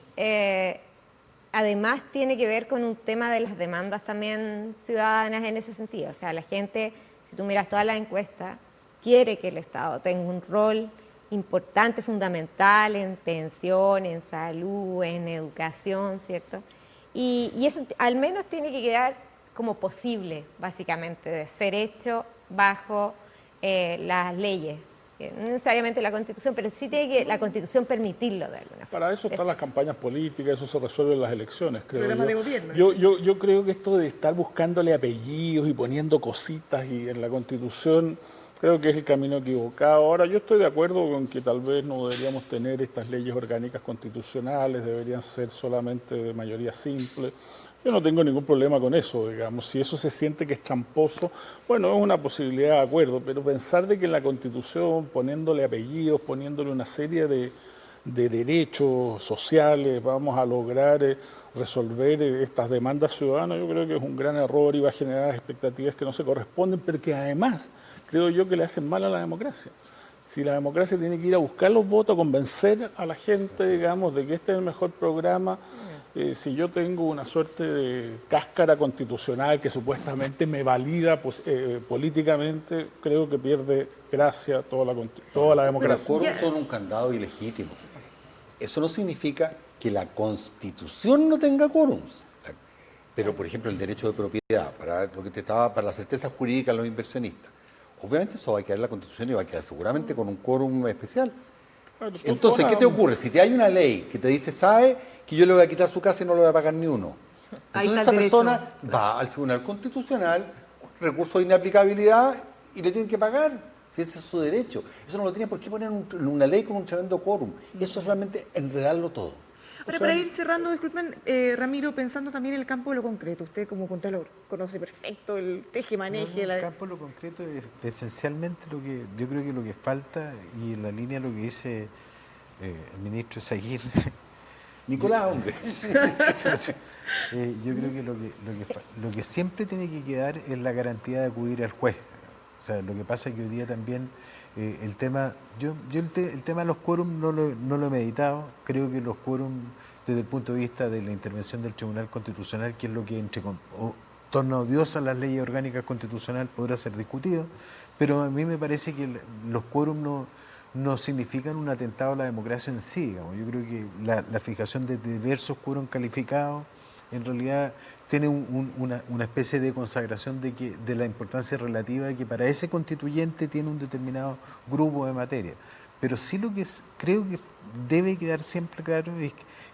además tiene que ver con un tema de las demandas también ciudadanas en ese sentido. O sea, la gente, si tú miras todas las encuestas, quiere que el Estado tenga un rol importante, fundamental en pensión, en salud, en educación, ¿cierto? Y eso al menos tiene que quedar como posible, básicamente, de ser hecho bajo las leyes. No necesariamente la Constitución, pero sí tiene que la Constitución permitirlo de alguna forma. Para eso están las campañas políticas, eso se resuelve en las elecciones, creo Programa yo. de gobierno. Yo creo que esto de estar buscándole apellidos y poniendo cositas y en la Constitución, creo que es el camino equivocado. Ahora, yo estoy de acuerdo con que tal vez no deberíamos tener estas leyes orgánicas constitucionales, deberían ser solamente de mayoría simple. Yo no tengo ningún problema con eso, digamos. Si eso se siente que es tramposo, bueno, es una posibilidad de acuerdo, pero pensar de que en la Constitución, poniéndole apellidos, poniéndole una serie de derechos sociales, vamos a lograr resolver estas demandas ciudadanas, yo creo que es un gran error y va a generar expectativas que no se corresponden, pero que además creo yo que le hacen mal a la democracia. Si la democracia tiene que ir a buscar los votos, convencer a la gente, digamos, de que este es el mejor programa, si yo tengo una suerte de cáscara constitucional que supuestamente me valida políticamente, creo que pierde gracia toda la democracia. Los quórums son un candado ilegítimo. Eso no significa que la Constitución no tenga quórums. Pero, por ejemplo, el derecho de propiedad, para la certeza jurídica de los inversionistas. Obviamente eso va a quedar en la Constitución y va a quedar seguramente con un quórum especial. Entonces, ¿qué te ocurre? Si te hay una ley que te dice, sabe que yo le voy a quitar su casa y no le voy a pagar ni uno. Entonces esa persona va al Tribunal Constitucional, recurso de inaplicabilidad, y le tienen que pagar. Si ese es su derecho. Eso no lo tiene por qué poner en una ley con un tremendo quórum. Eso es realmente enredarlo todo. Ahora, para ir cerrando, disculpen, Ramiro, pensando también en el campo de lo concreto, usted como contralor conoce perfecto el teje-maneje. El campo de lo concreto es esencialmente lo que yo creo que lo que falta, y en la línea de lo que dice el ministro Zaguirre. Nicolás, hombre. Yo creo que lo que siempre tiene que quedar es la garantía de acudir al juez. O sea, lo que pasa es que hoy día también el tema de los quórums no lo he meditado. Creo que los quórums, desde el punto de vista de la intervención del Tribunal Constitucional, que es lo que torna odiosa las leyes orgánicas constitucionales, podrá ser discutido, pero a mí me parece que los quórums no significan un atentado a la democracia en sí, digamos. Yo creo que la fijación de diversos quórums calificados en realidad tiene una especie de consagración de la importancia relativa que para ese constituyente tiene un determinado grupo de materia. Pero sí lo que creo que debe quedar siempre claro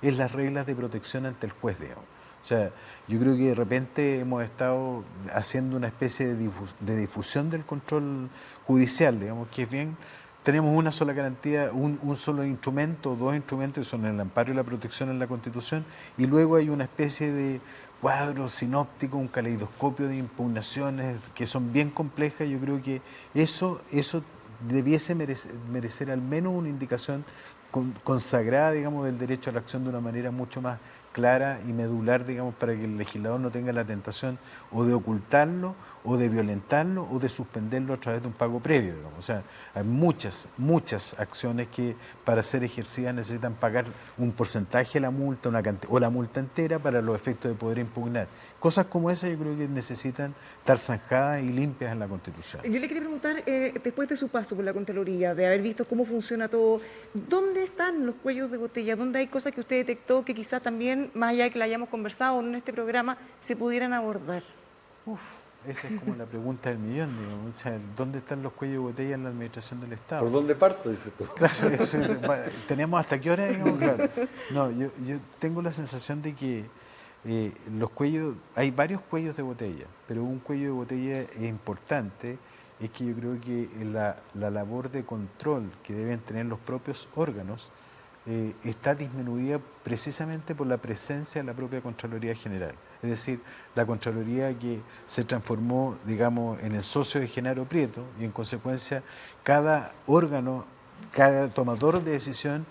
es las reglas de protección ante el juez, digamos. O sea, yo creo que de repente hemos estado haciendo una especie de difusión del control judicial, digamos, que es bien. Tenemos una sola garantía, un solo instrumento, dos instrumentos que son el amparo y la protección en la Constitución, y luego hay una especie de cuadro sinóptico, un caleidoscopio de impugnaciones que son bien complejas. Yo creo que eso debiese merecer al menos una indicación consagrada, digamos, del derecho a la acción de una manera mucho más clara y medular, digamos, para que el legislador no tenga la tentación o de ocultarlo, o de violentarlo, o de suspenderlo a través de un pago previo, digamos. O sea, hay muchas acciones que para ser ejercidas necesitan pagar un porcentaje de la multa, o la multa entera para los efectos de poder impugnar. Cosas como esas yo creo que necesitan estar zanjadas y limpias en la Constitución. Yo le quería preguntar, después de su paso por la Contraloría, de haber visto cómo funciona todo, ¿dónde están los cuellos de botella? ¿Dónde hay cosas que usted detectó que quizás también, más allá de que la hayamos conversado en este programa, se pudieran abordar? Esa es como la pregunta del millón, digamos. O sea, ¿dónde están los cuellos de botella en la administración del Estado? ¿Por dónde parto? Dices tú. Claro, ¿tenemos hasta qué hora? Digamos? Claro. No, yo tengo la sensación de que hay varios cuellos de botella, pero un cuello de botella importante es que yo creo que la labor de control que deben tener los propios órganos está disminuida precisamente por la presencia de la propia Contraloría General. Es decir, la Contraloría que se transformó, digamos, en el socio de Genaro Prieto, y en consecuencia cada órgano, cada tomador de decisión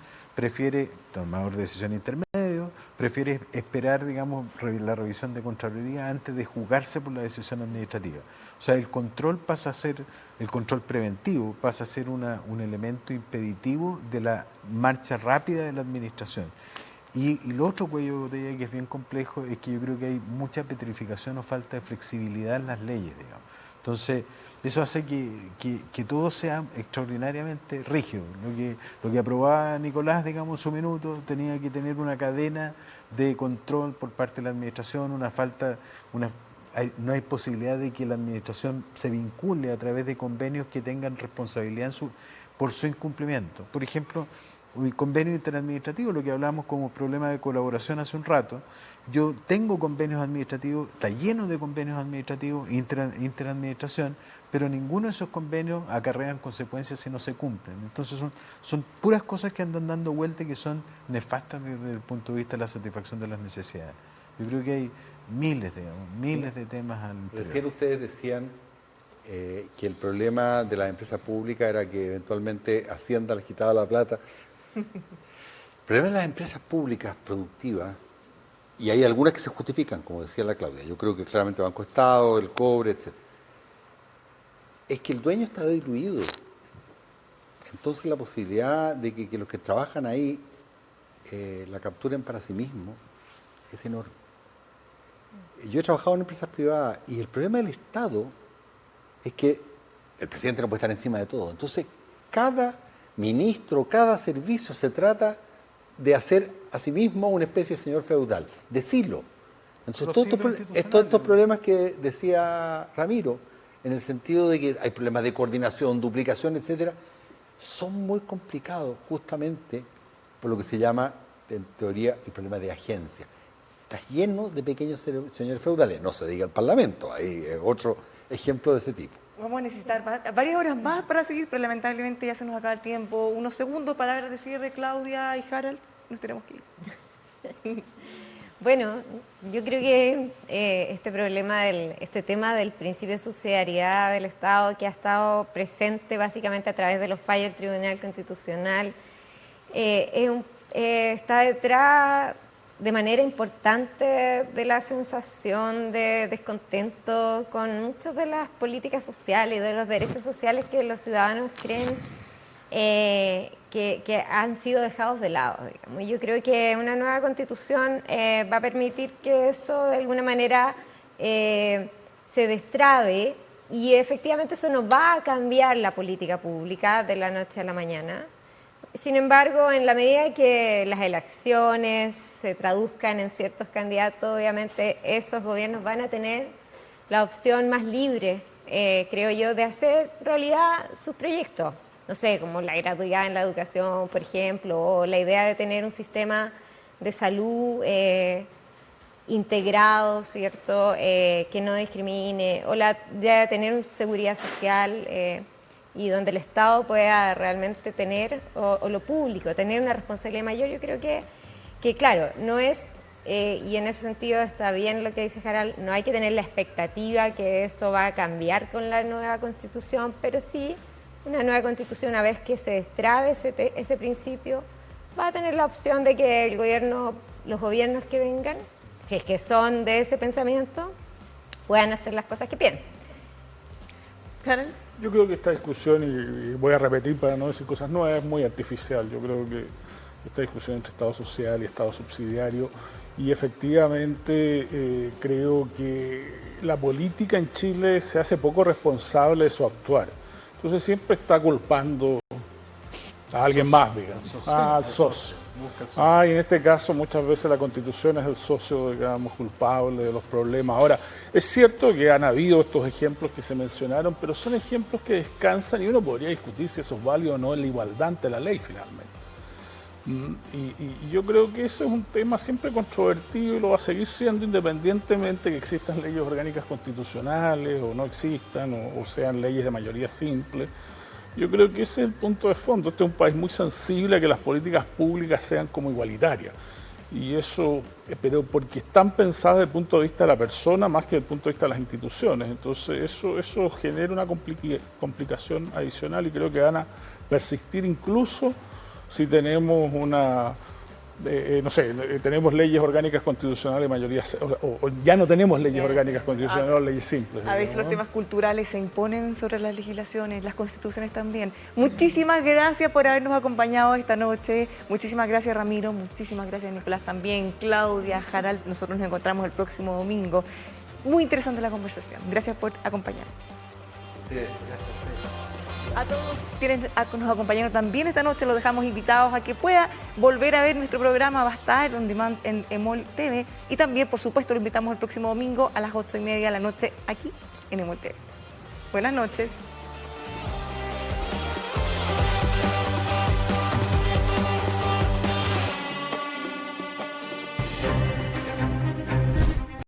intermedio, prefiere esperar, digamos, la revisión de Contraloría antes de jugarse por la decisión administrativa. O sea, el control preventivo pasa a ser un elemento impeditivo de la marcha rápida de la administración. Y el otro cuello de botella que es bien complejo es que yo creo que hay mucha petrificación o falta de flexibilidad en las leyes, digamos. Entonces, eso hace que todo sea extraordinariamente rígido. Lo que aprobaba Nicolás, digamos, en su minuto, tenía que tener una cadena de control por parte de la administración, no hay posibilidad de que la administración se vincule a través de convenios que tengan responsabilidad por su incumplimiento. Por ejemplo, un convenio interadministrativo, lo que hablamos como problema de colaboración hace un rato. Yo tengo convenios administrativos, está lleno de convenios administrativos, interadministración, pero ninguno de esos convenios acarrean consecuencias si no se cumplen. Entonces son puras cosas que andan dando vuelta y que son nefastas desde el punto de vista de la satisfacción de las necesidades. Yo creo que hay miles de temas al interior. Recién ustedes decían que el problema de las empresas públicas era que eventualmente Hacienda les quitaba la plata. El problema de las empresas públicas productivas, y hay algunas que se justifican, como decía la Claudia, yo creo que claramente Banco Estado, el cobre, etc., es que el dueño está diluido. Entonces la posibilidad de que los que trabajan ahí la capturen para sí mismos es enorme. Yo he trabajado en empresas privadas y el problema del Estado es que el presidente no puede estar encima de todo. Entonces, cada ministro, cada servicio se trata de hacer a sí mismo una especie de señor feudal, de silo. Entonces, todos estos problemas que decía Ramiro, en el sentido de que hay problemas de coordinación, duplicación, etcétera, son muy complicados justamente por lo que se llama, en teoría, el problema de agencia. Está lleno de pequeños señores feudales, no se diga el Parlamento, hay otro ejemplo de ese tipo. Vamos a necesitar varias horas más para seguir, pero lamentablemente ya se nos acaba el tiempo. Unos segundos, palabras de cierre, Claudia y Harald, nos tenemos que ir. Bueno, yo creo que este tema del principio de subsidiariedad del Estado, que ha estado presente básicamente a través de los fallos del Tribunal Constitucional, está detrás de manera importante de la sensación de descontento con muchas de las políticas sociales y de los derechos sociales que los ciudadanos creen que han sido dejados de lado, digamos. Yo creo que una nueva constitución va a permitir que eso de alguna manera se destrabe, y efectivamente eso no va a cambiar la política pública de la noche a la mañana. Sin embargo, en la medida que las elecciones se traduzcan en ciertos candidatos, obviamente esos gobiernos van a tener la opción más libre, creo yo, de hacer realidad sus proyectos. No sé, como la gratuidad en la educación, por ejemplo, o la idea de tener un sistema de salud integrado, ¿cierto?, que no discrimine, o la idea de tener una seguridad social y donde el Estado pueda realmente tener, o lo público, tener una responsabilidad mayor. Yo creo que claro, no es, y en ese sentido está bien lo que dice Harald, no hay que tener la expectativa que eso va a cambiar con la nueva Constitución, pero sí una nueva Constitución, una vez que se destrabe ese principio, va a tener la opción de que los gobiernos que vengan, si es que son de ese pensamiento, puedan hacer las cosas que piensen. Harald. Yo creo que esta discusión, y voy a repetir para no decir cosas nuevas, es muy artificial. Yo creo que esta discusión entre Estado social y Estado subsidiario, y efectivamente creo que la política en Chile se hace poco responsable de su actuar. Entonces siempre está culpando a alguien más, digamos, al socio. Y en este caso muchas veces la Constitución es el socio, digamos, culpable de los problemas. Ahora, es cierto que han habido estos ejemplos que se mencionaron, pero son ejemplos que descansan y uno podría discutir si eso es válido o no en la igualdad ante la ley finalmente. Y yo creo que eso es un tema siempre controvertido y lo va a seguir siendo independientemente que existan leyes orgánicas constitucionales o no existan, o sean leyes de mayoría simple. Yo creo que ese es el punto de fondo. Este es un país muy sensible a que las políticas públicas sean como igualitarias. Y eso, pero porque están pensadas desde el punto de vista de la persona más que desde el punto de vista de las instituciones. Entonces eso genera una complicación adicional y creo que van a persistir incluso si tenemos tenemos leyes orgánicas constitucionales de mayoría, o ya no tenemos leyes orgánicas constitucionales o leyes simples. A veces los temas culturales se imponen sobre las legislaciones, las constituciones también. Muchísimas gracias por habernos acompañado esta noche. Muchísimas gracias, Ramiro. Muchísimas gracias, Nicolás, también. Claudia, Harald, nosotros nos encontramos el próximo domingo. Muy interesante la conversación. Gracias por acompañarnos. ustedes. Gracias a ustedes. A todos quienes nos acompañaron también esta noche, los dejamos invitados a que pueda volver a ver nuestro programa. Va a estar on demand en EMOL TV. Y también, por supuesto, lo invitamos el próximo domingo a las 8:30 de la noche aquí en EMOL TV. Buenas noches.